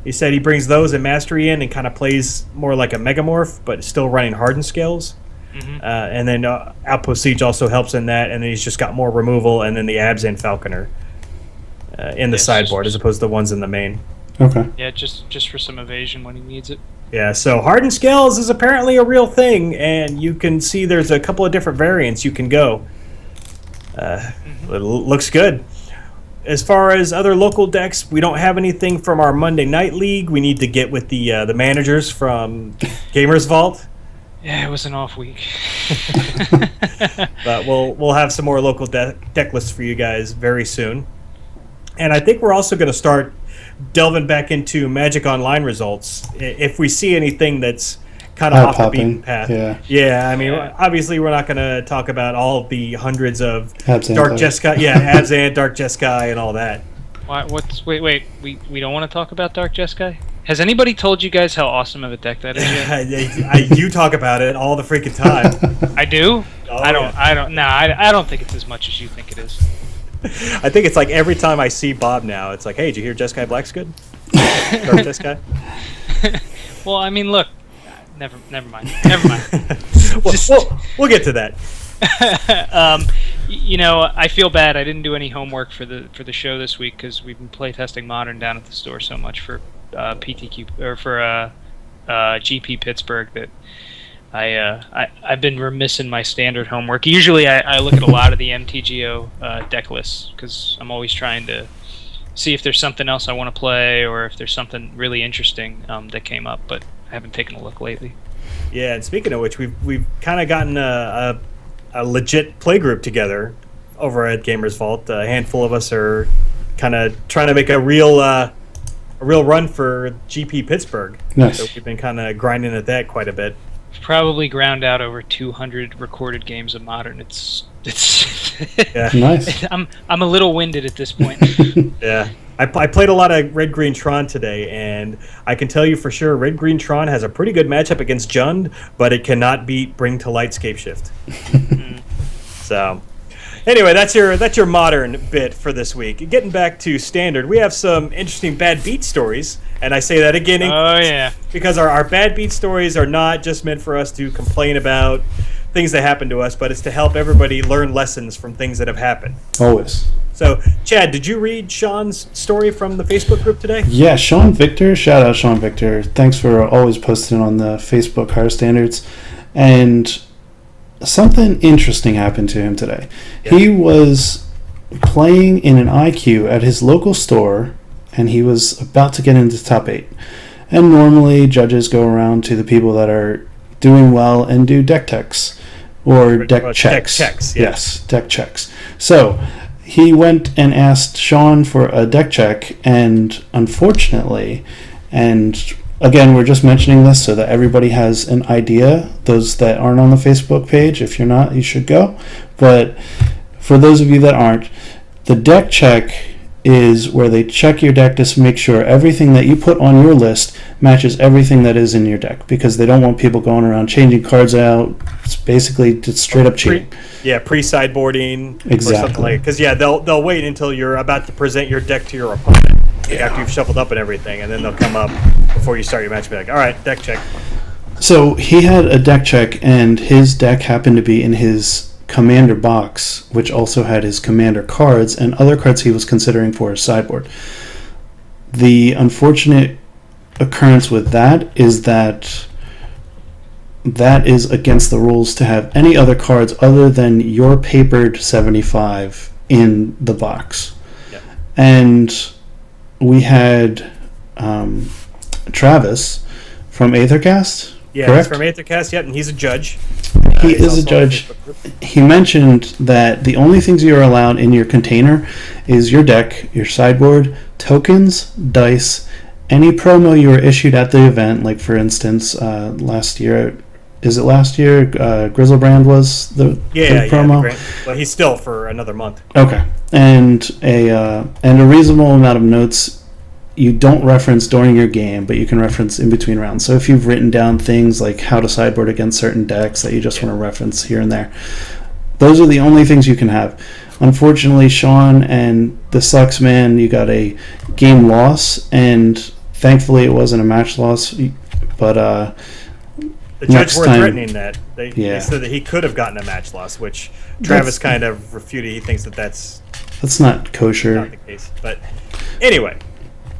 He said he brings those and Mastery in and kind of plays more like a Megamorph, but still running Hardened Scales. And then Outpost Siege also helps in that, and then he's just got more removal, and then the Abzan Falconer in the sideboard as opposed to the ones in the main. Okay. Yeah, just for some evasion when he needs it. Yeah, so Hardened Scales is apparently a real thing, and you can see there's a couple of different variants you can go. It looks good. As far as other local decks, we don't have anything from our Monday Night League. We need to get with the managers from Gamers Vault. Yeah, it was an off week. But we'll have some more local deck lists for you guys very soon. And I think we're also going to start delving back into Magic Online results if we see anything that's kind of off the beaten path. Yeah. I mean, obviously we're not going to talk about all of the hundreds of Abzan Dark Jeskai, Abzan, Dark Jeskai, and all that. Wait. We don't want to talk about Dark Jeskai? Has anybody told you guys how awesome of a deck that is yet? You talk about it all the freaking time. I do. Oh, I don't think it's as much as you think it is. I think it's like every time I see Bob now, it's like, hey, did you hear Jeskai Black's good? Dark Jeskai? Well, I mean, look. Never mind. We'll get to that. I feel bad. I didn't do any homework for the show this week because we've been playtesting Modern down at the store so much for PTQ or for GP Pittsburgh that I've been remiss in my standard homework. Usually, I look at a lot of the MTGO deck lists because I'm always trying to see if there's something else I want to play or if there's something really interesting that came up, but I haven't taken a look lately. Yeah, and speaking of which, we've kind of gotten a legit play group together over at Gamers Vault. A handful of us are kind of trying to make a real run for GP Pittsburgh. Nice. So we've been kind of grinding at that quite a bit. Probably ground out over 200 recorded games of Modern. It's Yeah. Nice. I'm a little winded at this point. Yeah. I played a lot of Red Green Tron today, and I can tell you for sure Red Green Tron has a pretty good matchup against Jund, but it cannot beat Bring to Light Scape Shift. So, anyway, that's your Modern bit for this week. Getting back to Standard, we have some interesting bad beat stories, and I say that again because our bad beat stories are not just meant for us to complain about things that happen to us, but it's to help everybody learn lessons from things that have happened. Always. So, Chad, did you read Sean's story from the Facebook group today? Yeah, Sean Victor. Shout out Sean Victor. Thanks for always posting on the Facebook Higher Standards. And something interesting happened to him today. Yeah. He was playing in an IQ at his local store, and he was about to get into top 8. And normally judges go around to the people that are doing well and do deck checks or deck checks. Deck checks, yes, deck checks. So he went and asked Sean for a deck check, and unfortunately, and again, we're just mentioning this so that everybody has an idea. Those that aren't on the Facebook page, if you're not, you should go. But for those of you that aren't, the deck check is where they check your deck to make sure everything that you put on your list matches everything that is in your deck, because they don't want people going around changing cards out. It's basically just straight up cheating. Pre-sideboarding. Exactly. Or something like, because they'll wait until you're about to present your deck to your opponent after you've shuffled up and everything, and then they'll come up before you start your match and be like, all right, deck check. So he had a deck check, and his deck happened to be in his commander box, which also had his commander cards and other cards he was considering for his sideboard. The unfortunate occurrence with that is that is against the rules to have any other cards other than your papered 75 in the box. Yep. And we had Travis from Aethercast. Yeah, correct? he's from Aethercast, yep, and he's a judge. He is a judge. He mentioned that the only things you are allowed in your container is your deck, your sideboard, tokens, dice, any promo you were issued at the event. Like, for instance, last year, Grizzlebrand was the promo? Yeah, well, he's still for another month. Okay. And a reasonable amount of notes you don't reference during your game, but you can reference in between rounds. So if you've written down things like how to sideboard against certain decks that you just want to reference here and there, those are the only things you can have. Unfortunately, Sean, and the sucks, man, you got a game loss, and thankfully it wasn't a match loss, but The judge next were time, threatening that. They Yeah. said that he could have gotten a match loss, which Travis kind of refuted. He thinks that that's that's not kosher. not the case. But anyway,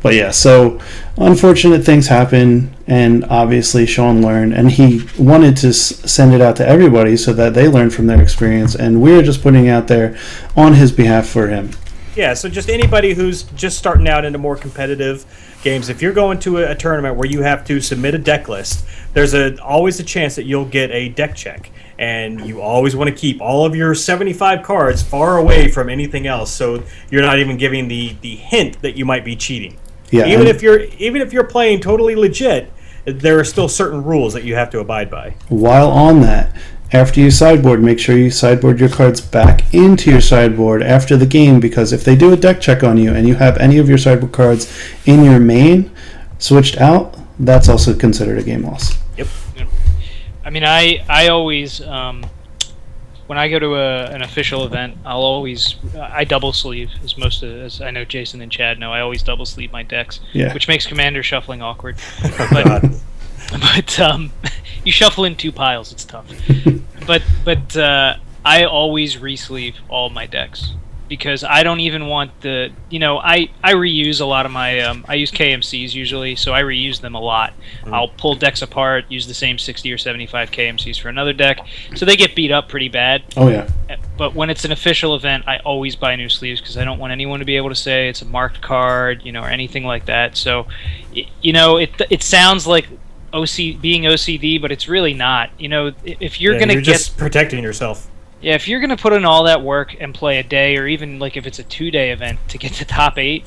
But yeah, so unfortunate things happen, and obviously Sean learned, and he wanted to send it out to everybody so that they learn from their experience, and we're just putting it out there on his behalf for him. yeah, so just anybody who's just starting out into more competitive games, if you're going to a tournament where you have to submit a deck list, there's always a chance that you'll get a deck check. And you always want to keep all of your 75 cards far away from anything else, so you're not even giving the hint that you might be cheating. Yeah, even if you're playing totally legit, there are still certain rules that you have to abide by. while on that, after you sideboard, make sure you sideboard your cards back into your sideboard after the game, because if they do a deck check on you and you have any of your sideboard cards in your main switched out, that's also considered a game loss. Yep. I mean, I always when I go to an official event, I double sleeve, as I know Jason and Chad know. I always double sleeve my decks, Yeah. which makes commander shuffling awkward. Oh, But God. but you shuffle in two piles. It's tough. but I always re-sleeve all my decks because I don't even want I reuse a lot of my I use KMCs usually, so I reuse them a lot. I'll pull decks apart, use the same 60 or 75 KMCs for another deck, so they get beat up pretty bad. Oh yeah. But when it's an official event, I always buy new sleeves because I don't want anyone to be able to say it's a marked card, or anything like that. So, it sounds like being OCD, but it's really not. If you're gonna just protecting yourself. Yeah, if you're going to put in all that work and play a day, or even like if it's a 2-day event to get to top 8,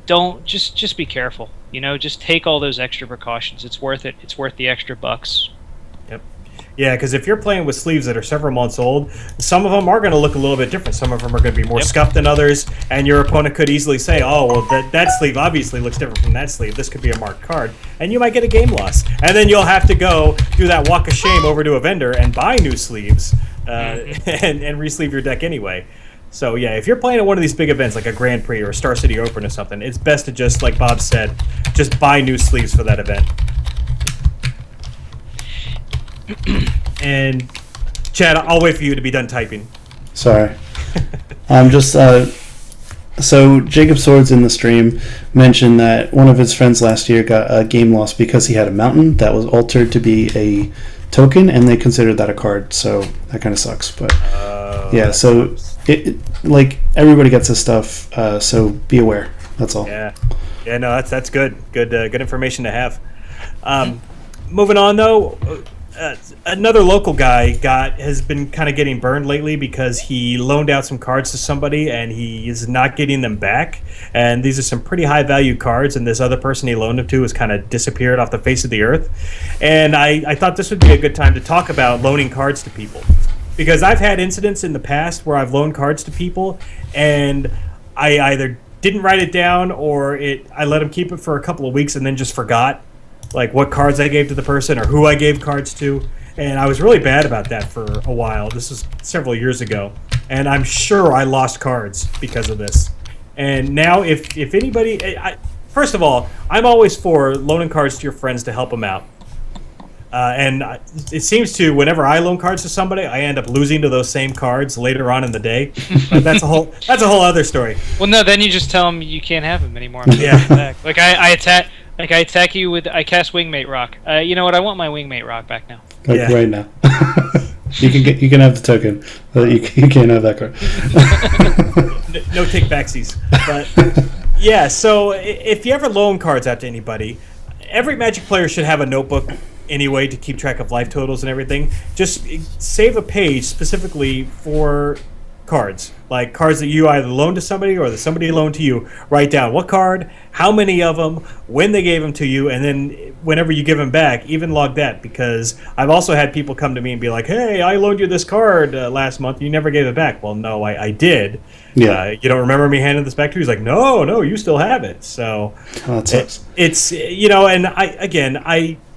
don't just be careful. Just take all those extra precautions. It's worth it. It's worth the extra bucks. Yep. Yeah, because if you're playing with sleeves that are several months old, some of them are going to look a little bit different. Some of them are going to be more scuffed than others, and your opponent could easily say, "Oh, well, that sleeve obviously looks different from that sleeve. This could be a marked card," and you might get a game loss. And then you'll have to go do that walk of shame over to a vendor and buy new sleeves. And re-sleeve your deck anyway. So yeah, if you're playing at one of these big events like a Grand Prix or a Star City Open or something, it's best to just, like Bob said, just buy new sleeves for that event. And Chad, I'll wait for you to be done typing. Sorry. I'm just so Jacob Swords in the stream mentioned that one of his friends last year got a game loss because he had a mountain that was altered to be a token, and they considered that a card, so that kind of sucks. But yeah, so it like everybody gets this stuff, so be aware. That's all. Yeah, no, that's good information to have. Moving on though, another local guy has been kind of getting burned lately because he loaned out some cards to somebody and he is not getting them back. And these are some pretty high value cards, and this other person he loaned them to has kind of disappeared off the face of the earth. And I thought this would be a good time to talk about loaning cards to people, because I've had incidents in the past where I've loaned cards to people and I either didn't write it down or I let them keep it for a couple of weeks and then just forgot like what cards I gave to the person or who I gave cards to. And I was really bad about that for a while. This was several years ago. And I'm sure I lost cards because of this. And now if anybody... first of all, I'm always for loaning cards to your friends to help them out. It seems to, whenever I loan cards to somebody, I end up losing to those same cards later on in the day. But that's a whole other story. Well, no, then you just tell them you can't have them anymore. Yeah. Like I attack you with, I cast Wingmate Rock. You know what? I want my Wingmate Rock back now. Like right now. you can have the token. You can't have that card. No take backsies. But yeah, so if you ever loan cards out to anybody, every Magic player should have a notebook anyway to keep track of life totals and everything. Just save a page specifically for cards, like cards that you either loaned to somebody or that somebody loaned to you. Write down what card, how many of them, when they gave them to you, and then whenever you give them back, even log that, because I've also had people come to me and be like, "Hey, I loaned you this card last month, you never gave it back." Well, no, I did. Yeah. You don't remember me handing this back to you? He's like, no, you still have it. So that sucks. It's and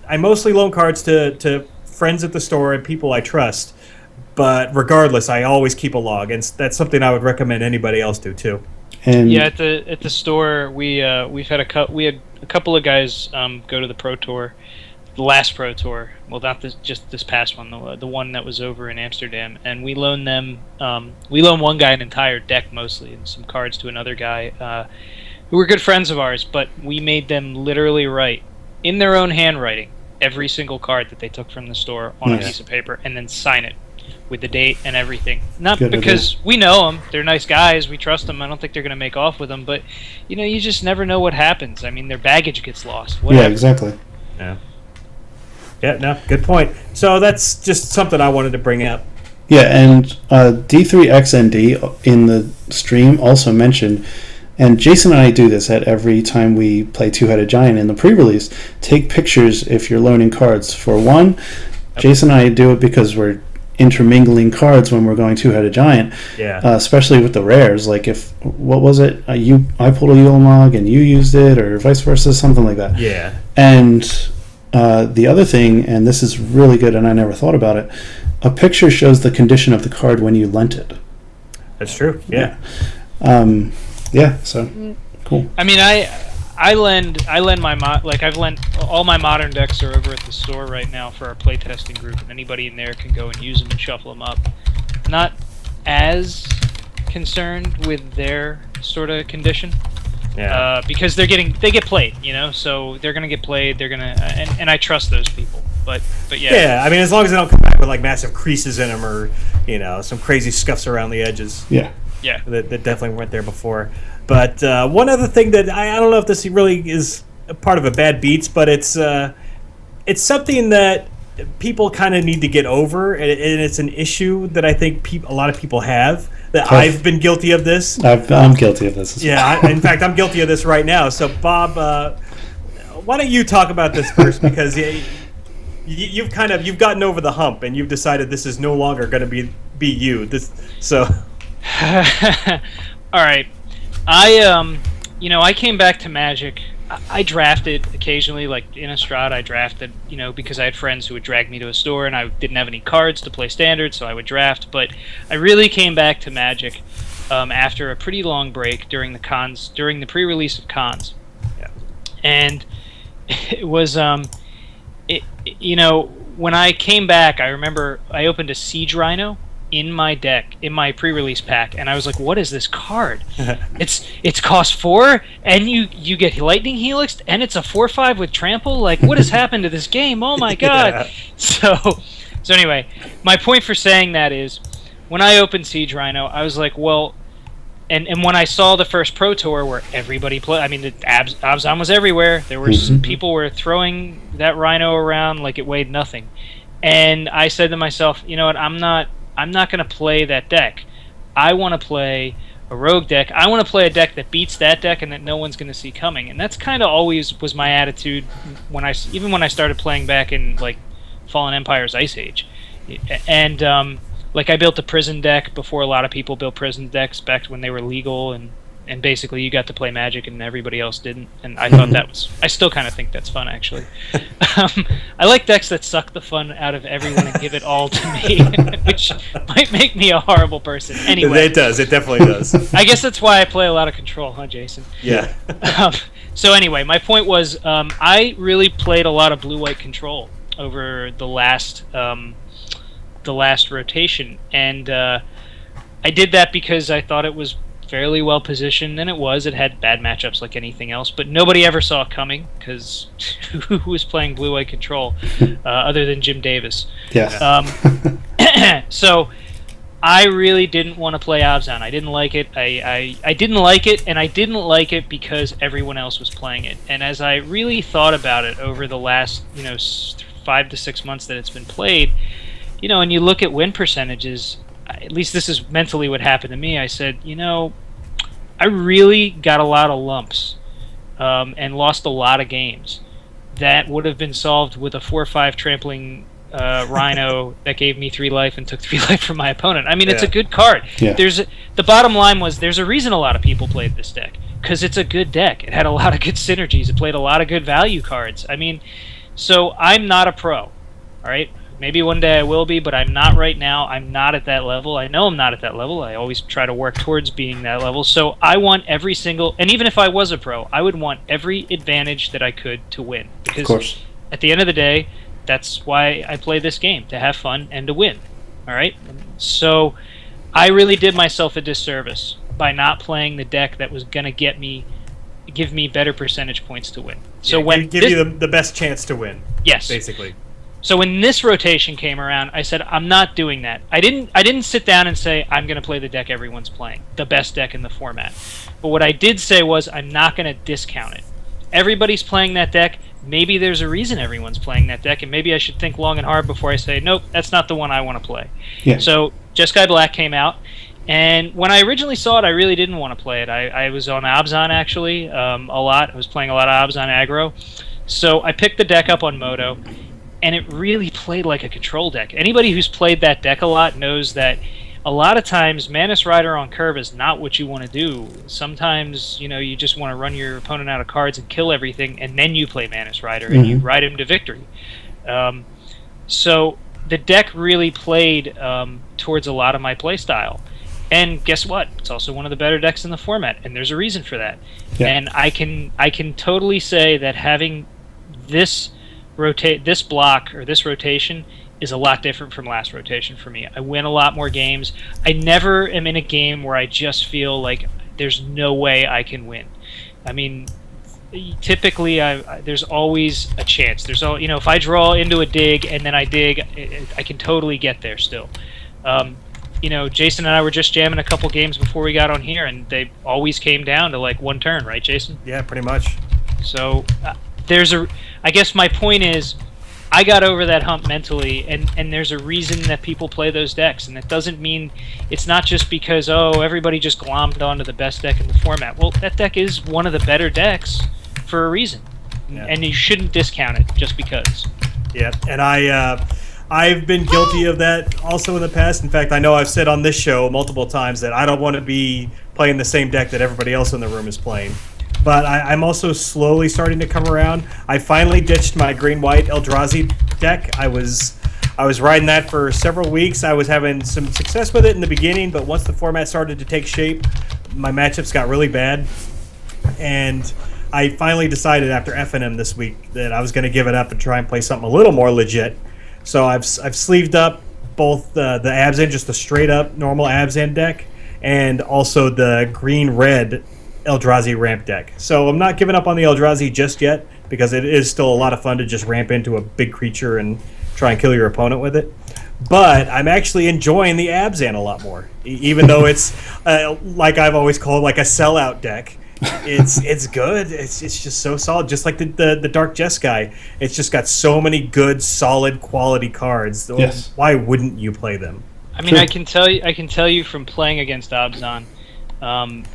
I mostly loan cards to friends at the store and people I trust. But regardless, I always keep a log, and that's something I would recommend anybody else do too. And yeah, at the store we had a couple of guys go to the Pro Tour the last Pro Tour. Well, not this, just this past one, the one that was over in Amsterdam, and we loaned them. We loaned one guy an entire deck mostly, and some cards to another guy who were good friends of ours. But we made them literally write in their own handwriting every single card that they took from the store on a piece of paper, and then sign it with the date and everything. Not Good because we know them; they're nice guys. We trust them. I don't think they're going to make off with them. But you just never know what happens. I mean, their baggage gets lost. Whatever. Yeah, exactly. Yeah. Yeah, no, good point. So that's just something I wanted to bring up. Yeah, and D3XND in the stream also mentioned, and Jason and I do this at every time we play Two-Headed Giant in the pre-release, take pictures if you're loaning cards. For one, Jason and I do it because we're intermingling cards when we're going Two-Headed Giant, especially with the rares. Like what was it? I pulled a Yulmog and you used it, or vice versa, something like that. Yeah. And the other thing, and this is really good, and I never thought about it, a picture shows the condition of the card when you lent it. That's true. Yeah. So cool. I mean, I lend my I've lent all my modern decks are over at the store right now for our playtesting group, and anybody in there can go and use them and shuffle them up. Not as concerned with their sort of condition. Yeah. Because they get played, so they're gonna get played. They're gonna, and I trust those people. But yeah. Yeah, I mean, as long as they don't come back with like massive creases in them or some crazy scuffs around the edges. Yeah. Yeah. That definitely weren't there before. But one other thing that I don't know if this really is a part of a bad beats, but it's something that people kind of need to get over, and it's an issue that I think a lot of people have. That I've been guilty of this. I'm guilty of this as well. Yeah, in fact, I'm guilty of this right now. So, Bob, why don't you talk about this first? Because you've gotten over the hump, and you've decided this is no longer going to be you. All right, I came back to Magic. I drafted occasionally, like in Estrada. I drafted, because I had friends who would drag me to a store, and I didn't have any cards to play Standard, so I would draft. But I really came back to Magic after a pretty long break during the pre-release of Cons. Yeah. And it was, when I came back, I remember I opened a Siege Rhino in my deck, in my pre-release pack, and I was like, what is this card? It's cost 4, and you get Lightning Helix, and it's a 4/5 with trample? Like, what has happened to this game? Oh my god. Yeah. So anyway, my point for saying that is, when I opened Siege Rhino, I was like, well, and when I saw the first Pro Tour where everybody played, I mean, the Abzan was everywhere. There were people were throwing that Rhino around like it weighed nothing. And I said to myself, you know what, I'm not going to play that deck. I want to play a rogue deck. I want to play a deck that beats that deck and that no one's going to see coming. And that's kind of always was my attitude even when I started playing back in like Fallen Empire's Ice Age. And I built a prison deck before a lot of people built prison decks back when they were legal, and basically you got to play Magic and everybody else didn't. And I thought I still kind of think that's fun, actually. I like decks that suck the fun out of everyone and give it all to me, which might make me a horrible person. Anyway. It does. It definitely does. I guess that's why I play a lot of Control, huh, Jason? Yeah. So anyway, my point was I really played a lot of blue-white Control over the last rotation, and I did that because I thought it was fairly well positioned, and it had bad matchups like anything else, but nobody ever saw it coming because who was playing blue-white Control other than Jim Davis? Yes. So I really didn't want to play Abzan. I didn't like it. I didn't like it, and I didn't like it because everyone else was playing it. And as I really thought about it over the last 5 to 6 months that it's been played, and you look at win percentages, at least this is mentally what happened to me. I said, I really got a lot of lumps and lost a lot of games that would have been solved with a 4/5 trampling Rhino that gave me 3 life and took 3 life from my opponent. I mean, it's a good card. Yeah. The bottom line was there's a reason a lot of people played this deck, because it's a good deck. It had a lot of good synergies. It played a lot of good value cards. I mean, so I'm not a pro, all right? Maybe one day I will be, but I'm not right now. I'm not at that level. I know I'm not at that level. I always try to work towards being that level. So I want and even if I was a pro, I would want every advantage that I could to win. Because of course. at the end of the day, that's why I play this game, to have fun and to win. All right? So I really did myself a disservice by not playing the deck that was going to give me better percentage points to win. So when give you the best chance to win. Yes. Basically. So when this rotation came around, I said I'm not doing that. I didn't sit down and say I'm going to play the deck everyone's playing, the best deck in the format. But what I did say was I'm not going to discount it. Everybody's playing that deck. Maybe there's a reason everyone's playing that deck, and maybe I should think long and hard before I say, nope, that's not the one I want to play. Yeah. So Jeskai Black came out, and when I originally saw it, I really didn't want to play it. I was on Abzan, actually, a lot. I was playing a lot of Abzan aggro. So I picked the deck up on Moto, and it really played like a control deck. Anybody who's played that deck a lot knows that a lot of times Manus Rider on curve is not what you want to do. Sometimes, you just want to run your opponent out of cards and kill everything, and then you play Manus Rider and you ride him to victory. So the deck really played towards a lot of my play style. And guess what? It's also one of the better decks in the format, and there's a reason for that. Yeah. And I can totally say that having this block or this rotation is a lot different from last rotation for me. I win a lot more games. I never am in a game where I just feel like there's no way I can win. I mean, typically there's always a chance. There's if I draw into a dig and then I dig, I can totally get there still. Jason and I were just jamming a couple games before we got on here, and they always came down to like one turn, right, Jason? Yeah, pretty much. So I guess my point is, I got over that hump mentally, and there's a reason that people play those decks, and it doesn't mean it's not just because everybody just glommed onto the best deck in the format. Well, that deck is one of the better decks for a reason, and you shouldn't discount it just because. Yeah, and I've been guilty of that also in the past. In fact, I know I've said on this show multiple times that I don't want to be playing the same deck that everybody else in the room is playing. But I'm also slowly starting to come around. I finally ditched my green-white Eldrazi deck. I was riding that for several weeks. I was having some success with it in the beginning, but once the format started to take shape, my matchups got really bad. And I finally decided after FNM this week that I was going to give it up and try and play something a little more legit. So I've sleeved up both the Abzan, just the straight-up normal Abzan deck, and also the green-red Eldrazi ramp deck. So I'm not giving up on the Eldrazi just yet, because it is still a lot of fun to just ramp into a big creature and try and kill your opponent with it. But I'm actually enjoying the Abzan a lot more, even though it's like I've always called like a sellout deck. It's good. It's just so solid, just like the Dark Jeskai. It's just got so many good, solid, quality cards. Yes. Why wouldn't you play them? I mean, I can tell you from playing against Abzan.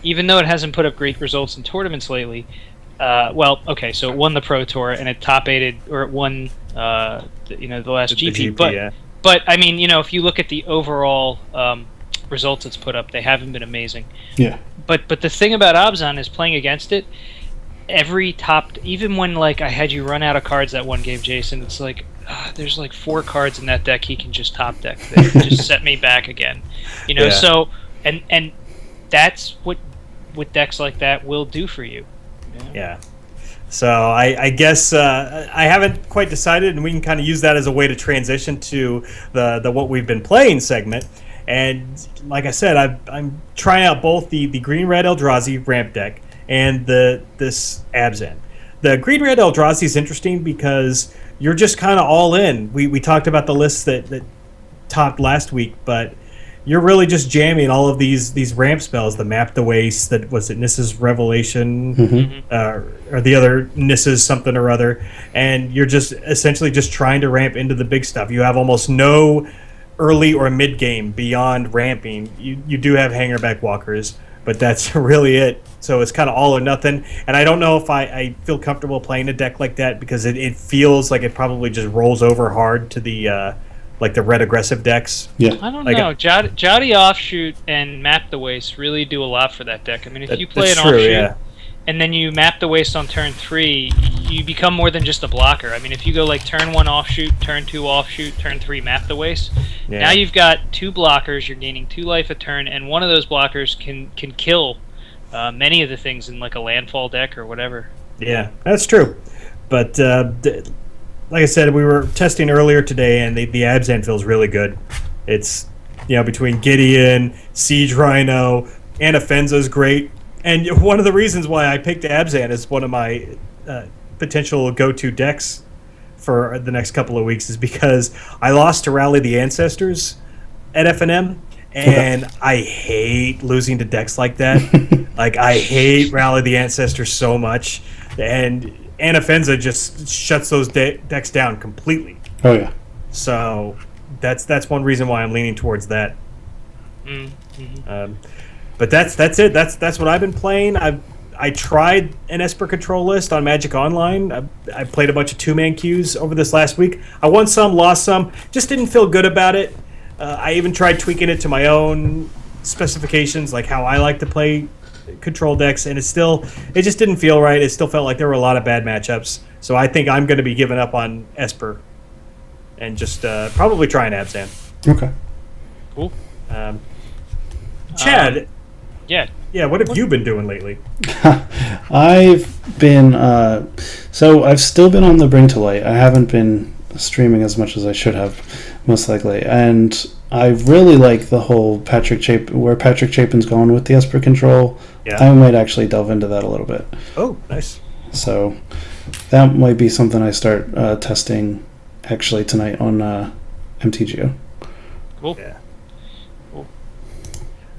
Even though it hasn't put up great results in tournaments lately, so it won the Pro Tour and it top-8'd, or it won, the last GP. But I mean, if you look at the overall results it's put up, they haven't been amazing. Yeah. But the thing about Abzan is playing against it, even when like I had you run out of cards that one game, Jason, it's like there's like 4 cards in that deck he can just top deck that just set me back again. Yeah. So and that's what decks like that will do for you. Yeah. So I guess I haven't quite decided, and we can kind of use that as a way to transition to the what we've been playing segment. And like I said, I'm trying out both the green-red Eldrazi ramp deck and this Abzan. The green-red Eldrazi is interesting because you're just kind of all in. We talked about the lists that topped last week, but you're really just jamming all of these ramp spells, the Map the Waste, that was it Nissa's Revelation, or the other Nissa's something or other, and you're just essentially just trying to ramp into the big stuff. You have almost no early or mid game beyond ramping. You do have Hangerback Walkers, but that's really it. So it's kind of all or nothing, and I don't know if I feel comfortable playing a deck like that, because it feels like it probably just rolls over hard to the like the red aggressive decks. Yeah, I don't know. Jotty Offshoot and Map the Waste really do a lot for that deck. I mean, if you play an Offshoot and then you Map the Waste on turn 3, you become more than just a blocker. I mean, if you go like turn 1 Offshoot, turn 2 Offshoot, turn 3 Map the Waste, now you've got 2 blockers. You're gaining 2 life a turn, and one of those blockers can kill many of the things in like a landfall deck or whatever. Yeah, that's true. But like I said, we were testing earlier today, and the Abzan feels really good. It's between Gideon, Siege Rhino, Anafenza's great, and one of the reasons why I picked Abzan as one of my potential go-to decks for the next couple of weeks is because I lost to Rally the Ancestors at FNM, and I hate losing to decks like that. Like, I hate Rally the Ancestors so much, and Anafenza just shuts those decks down completely. Oh yeah. So that's one reason why I'm leaning towards that. But that's it. That's what I've been playing. I tried an Esper control list on Magic Online. I played a bunch of 2-man queues over this last week. I won some, lost some. Just didn't feel good about it. I even tried tweaking it to my own specifications, like how I like to play control decks, and it just didn't feel right. It still felt like there were a lot of bad matchups. So I think I'm going to be giving up on Esper and just probably try an Abzan. Okay. Cool. Chad. Yeah. What have you been doing lately? I've been so I've still been on the Bring to Light. I haven't been streaming as much as I should have, most likely, and I really like the whole Patrick Chapin's going with the Esper control. Yeah. I might actually delve into that a little bit. Oh, nice. So that might be something I start testing actually tonight on MTGO. Cool. Yeah. Cool.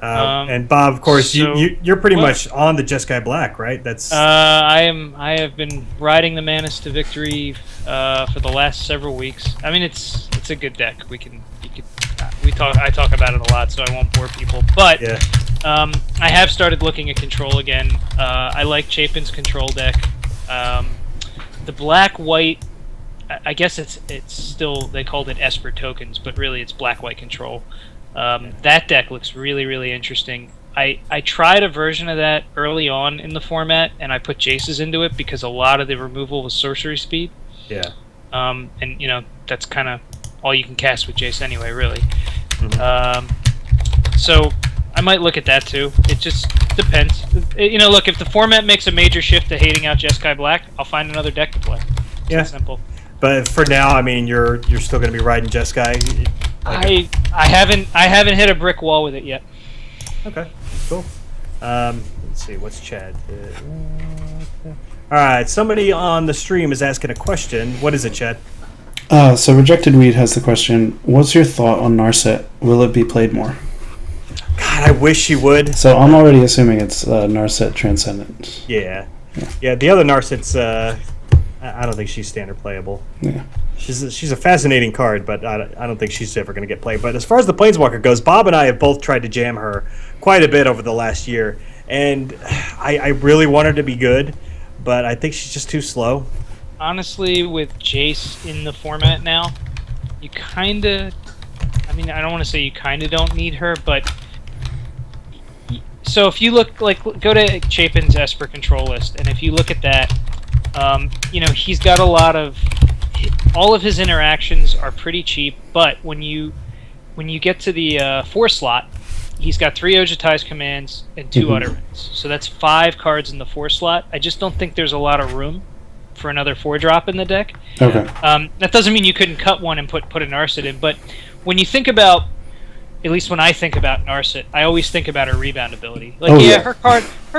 And Bob, of course, so- you're pretty much on the Jeskai Black, right? That's I have been riding the Manus to victory for the last several weeks. I mean, it's a good deck. I talk about it a lot, so I won't bore people. But yeah. I have started looking at control again. I like Chapin's control deck. The black-white, I guess it's still, they called it Esper tokens, but really it's black-white control. That deck looks really, really interesting. I tried a version of that early on in the format, and I put Jaces into it because a lot of the removal was sorcery speed. Yeah. And that's kind of all you can cast with Jace anyway, really. So I might look at that too. It just depends. Look, if the format makes a major shift to hating out Jeskai Black, I'll find another deck to play. It's that simple. But for now, I mean, you're still going to be riding Jeskai. I haven't hit a brick wall with it yet. Okay, cool. Let's see, what's Chad? All right, somebody on the stream is asking a question. What is it, Chad? So Rejected Weed has the question, what's your thought on Narset? Will it be played more? God, I wish he would. So I'm already assuming it's Narset Transcendent. Yeah. The other Narsets, I don't think she's standard playable. Yeah. She's a fascinating card, but I don't think she's ever going to get played. But as far as the Planeswalker goes, Bob and I have both tried to jam her quite a bit over the last year, and I really want her to be good, but I think she's just too slow. Honestly, with Jace in the format now, you kind of... I mean, I don't want to say you kind of don't need her, but... So if you look, go to Chapin's Esper control list, and if you look at that, he's got a lot of... All of his interactions are pretty cheap, but when you get to the 4 slot, he's got 3 Ojutai's commands and 2 Utterance. So that's 5 cards in the 4 slot. I just don't think there's a lot of room for another 4-drop in the deck. Okay. That doesn't mean you couldn't cut one and put a Narset in, but when you think about, at least when I think about Narset, I always think about her rebound ability. Her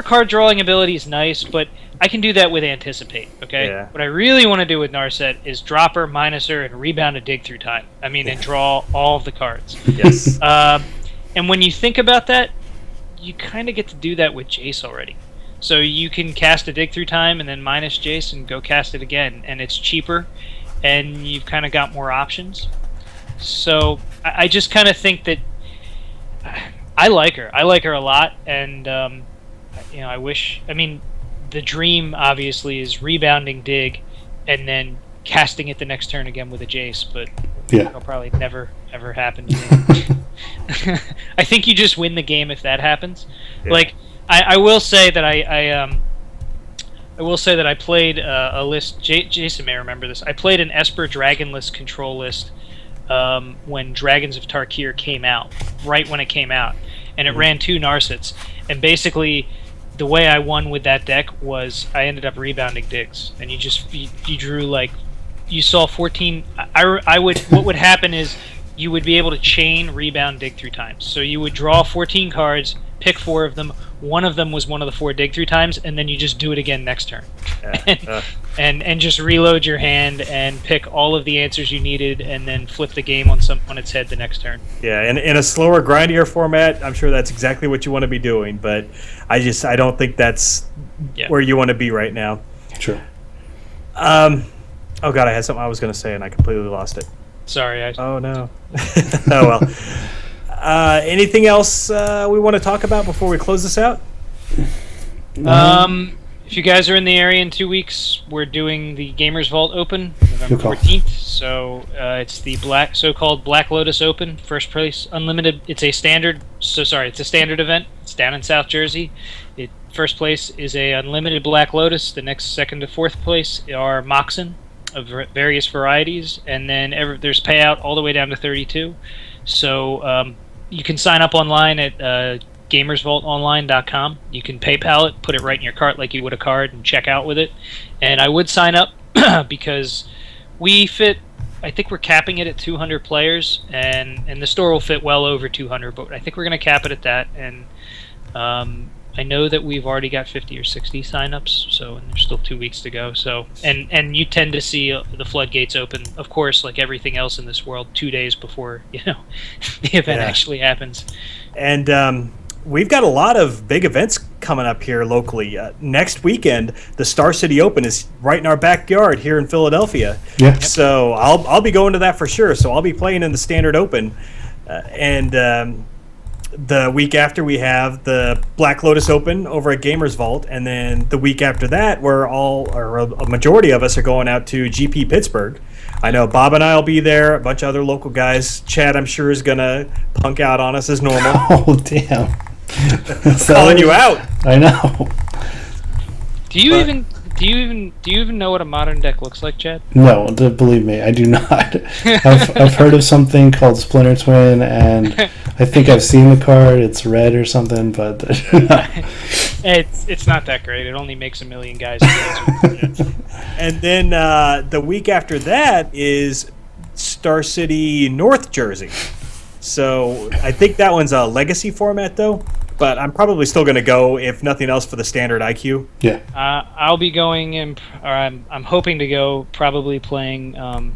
card drawing ability is nice, but I can do that with Anticipate, okay? Yeah. What I really want to do with Narset is drop her, minus her, and rebound a Dig Through Time. And draw all of the cards. Yes. And when you think about that, you kind of get to do that with Jace already. So you can cast a Dig Through Time and then minus Jace and go cast it again, and it's cheaper, and you've kind of got more options. So I just kind of think that I like her. I like her a lot, and I wish. I mean, the dream obviously is rebounding Dig, and then casting it the next turn again with a Jace, but it'll probably never ever happen to me. I think you just win the game if that happens. Yeah. I will say that I will say that I played a list. Jason may remember this. I played an Esper Dragonless control list when Dragons of Tarkir came out, right when it came out, and it ran 2 Narsets. And basically, the way I won with that deck was I ended up rebounding Digs, and you drew you saw 14. I would what would happen is you would be able to chain rebound dig through times. So you would draw 14 cards, pick 4 of them. One of them was one of the 4 dig through times, and then you just do it again next turn. And just reload your hand and pick all of the answers you needed, and then flip the game on its head the next turn. Yeah, and in a slower, grindier format, I'm sure that's exactly what you want to be doing. But I don't think that's where you want to be right now. Sure. Oh God, I had something I was going to say and I completely lost it. Sorry. Oh no. Oh well. Anything else we want to talk about before we close this out? If you guys are in the area in 2 weeks, we're doing the Gamers Vault Open, November Good call. 14th. So it's the so-called Black Lotus Open, first place, unlimited. It's a standard. It's a standard event. It's down in South Jersey. First place is a unlimited Black Lotus. The next, second to fourth place are Moxen of various varieties, and then there's payout all the way down to 32. So you can sign up online at gamersvaultonline.com. You can PayPal it, put it right in your cart like you would a card, and check out with it. And I would sign up because we fit. I think we're capping it at 200 players, and the store will fit well over 200. But I think we're going to cap it at that. And I know that we've already got 50 or 60 signups, and there's still 2 weeks to go. So, and you tend to see the floodgates open, of course, like everything else in this world, 2 days before the event actually happens. And we've got a lot of big events coming up here locally. Next weekend, the Star City Open is right in our backyard here in Philadelphia. Yeah. So I'll be going to that for sure. So I'll be playing in the Standard Open, and the week after we have the Black Lotus Open over at Gamers Vault, and then the week after that, a majority of us are going out to GP Pittsburgh. I know Bob and I will be there, a bunch of other local guys. Chad, I'm sure, is gonna punk out on us as normal. Oh damn! Calling you out. I know. Do you even know what a modern deck looks like, Chad? No, believe me, I do not. I've heard of something called Splinter Twin, and I think I've seen the card. It's red or something, but it's not that great. It only makes 1 million guys. And then the week after that is Star City North Jersey. So I think that one's a legacy format though. But I'm probably still going to go, if nothing else, for the standard IQ. Yeah. I'll be going in, or I'm hoping to go, probably playing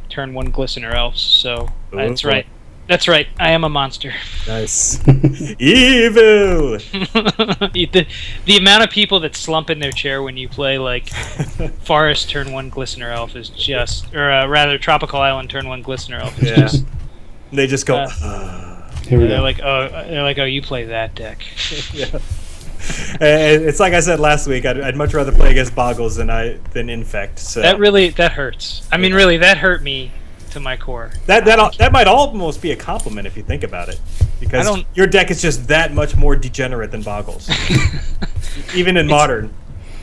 turn 1 Glistener Elves. So that's right. That's right. I am a monster. Nice. Evil! The amount of people that slump in their chair when you play, like, Forest turn 1 Glistener Elf is just, or rather, Tropical Island turn 1 Glistener Elf is just. They just go, Here we they're go. like, oh, you play that deck. Yeah. It's like I said last week. I'd much rather play against Boggles than Infect. So That hurts. I mean, really, that hurt me to my core. That might almost be a compliment if you think about it, because your deck is just that much more degenerate than Boggles, even in Modern.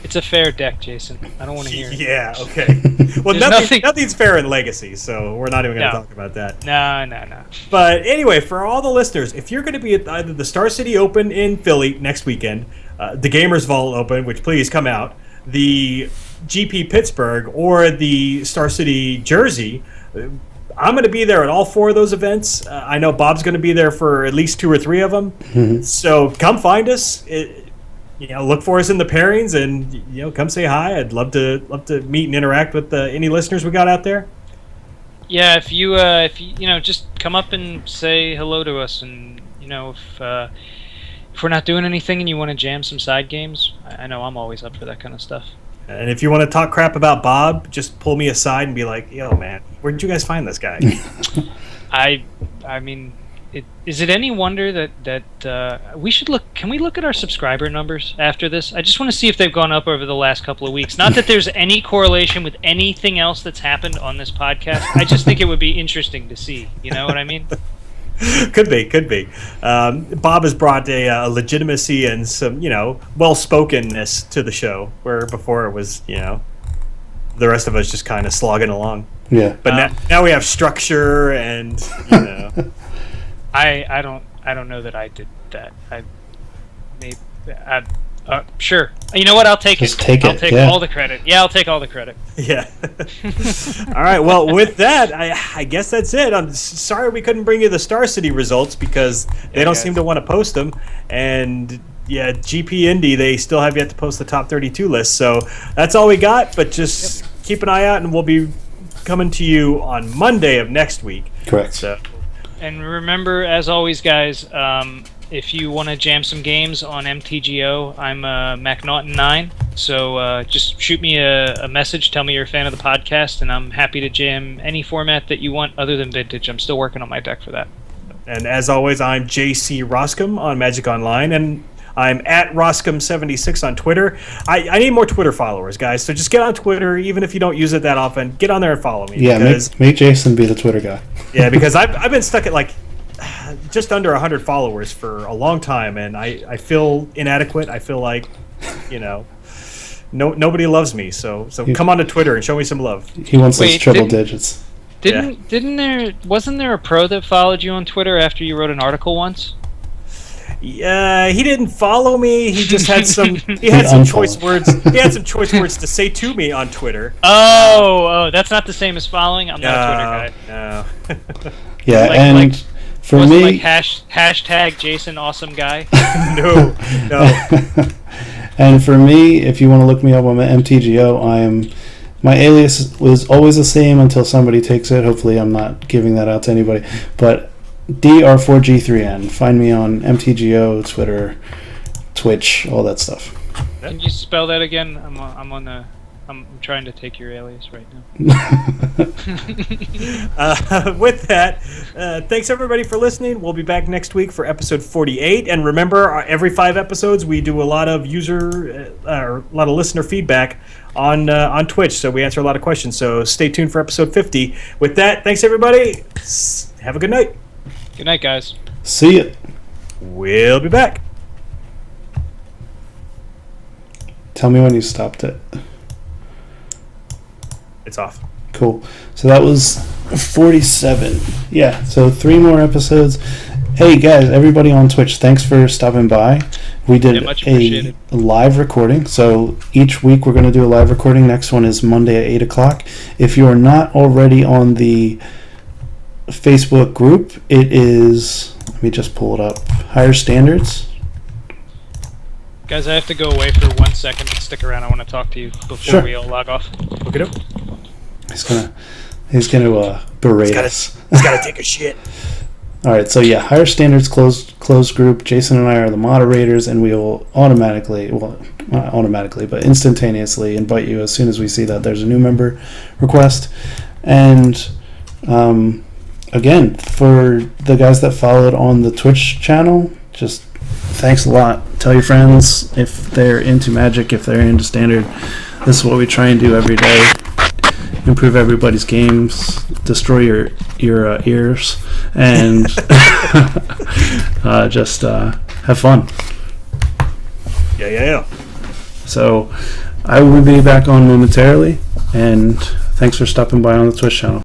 It's a fair deck, Jason. I don't want to hear it. Yeah. Okay. Well, nothing's fair in Legacy, so we're not even going to talk about that. No. But anyway, for all the listeners, if you're going to be at either the Star City Open in Philly next weekend, the Gamers Vault Open, which please come out, the GP Pittsburgh, or the Star City Jersey, I'm going to be there at all 4 of those events. I know Bob's going to be there for at least 2 or 3 of them. Mm-hmm. So come find us. Look for us in the pairings, and come say hi. I'd love to meet and interact with any listeners we got out there. Yeah, if you just come up and say hello to us, and if we're not doing anything and you want to jam some side games, I know I'm always up for that kind of stuff. And if you want to talk crap about Bob, just pull me aside and be like, "Yo, man, where did you guys find this guy?" I mean. Is it any wonder that we should look? Can we look at our subscriber numbers after this? I just want to see if they've gone up over the last couple of weeks. Not that there's any correlation with anything else that's happened on this podcast. I just think it would be interesting to see. You know what I mean? Could be. Bob has brought a legitimacy and some, well-spokenness to the show, where before it was, the rest of us just kind of slogging along. Yeah. But now we have structure and, I don't know that I did that. Sure. You know what? I'll take Just it. take I'll it, take yeah. all the credit. Yeah, I'll take all the credit. Yeah. All right. Well, with that, I guess that's it. I'm sorry we couldn't bring you the Star City results because they don't guys. seem to want to post them. And yeah, GP Indy, they still have yet to post the top 32 list. So that's all we got. But just keep an eye out, and we'll be coming to you on Monday of next week. Correct. So And remember, as always, guys, if you want to jam some games on MTGO, I'm MacNaughton9. So just shoot me a message, tell me you're a fan of the podcast, and I'm happy to jam any format that you want other than Vintage. I'm still working on my deck for that. And as always, I'm JC Roscom on Magic Online, and I'm at Roscom76 on Twitter. I need more Twitter followers, guys. So just get on Twitter, even if you don't use it that often. Get on there and follow me. Yeah, because, make Jason be the Twitter guy. yeah, because I've been stuck at like just under 100 followers for a long time, and I feel inadequate. I feel like, nobody loves me. So come on to Twitter and show me some love. He wants those Wait, triple didn't- digits. Wasn't there a pro that followed you on Twitter after you wrote an article once? Yeah, he didn't follow me. He just had some. He had He some unfollowed. choice words. He had some choice words to say to me on Twitter. Oh, that's not the same as following. I'm not a Twitter guy. No. Yeah, Like- and like- for Wasn't me, like hashtag Jason Awesome Guy. No. and for me, if you want to look me up on my MTGO, my alias was always the same until somebody takes it. Hopefully, I'm not giving that out to anybody. But DR4G3N. Find me on MTGO, Twitter, Twitch, all that stuff. Can you spell that again? I'm trying to take your alias right now. With that, thanks everybody for listening. We'll be back next week for episode 48. And remember, every 5 episodes, we do a lot of listener feedback on Twitch. So we answer a lot of questions. So stay tuned for episode 50. With that, thanks everybody. Have a good night. Good night, guys. See ya. We'll be back. Tell me when you stopped it. It's off. Cool. So that was 47. Yeah, so 3 more episodes. Hey guys, everybody on Twitch, thanks for stopping by. We did much a appreciated. live recording. So each week we're going to do a live recording. Next one is Monday at 8 o'clock. If you are not already on the Facebook group, it is, let me just pull it up, Higher Standards. Guys, I have to go away for 1 second. Stick around. I want to talk to you before Sure. we all log off. Look it up. He's gonna berate us. He's got to take a shit. All right, so yeah, Higher Standards closed group. Jason and I are the moderators, and we will automatically, well, not automatically, but instantaneously invite you as soon as we see that there's a new member request. And again, for the guys that followed on the Twitch channel, just thanks a lot. Tell your friends if they're into Magic, if they're into Standard. This is what we try and do every day. Improve everybody's games, destroy your ears, and just have fun. Yeah. So I will be back on momentarily, and thanks for stopping by on the Twitch channel.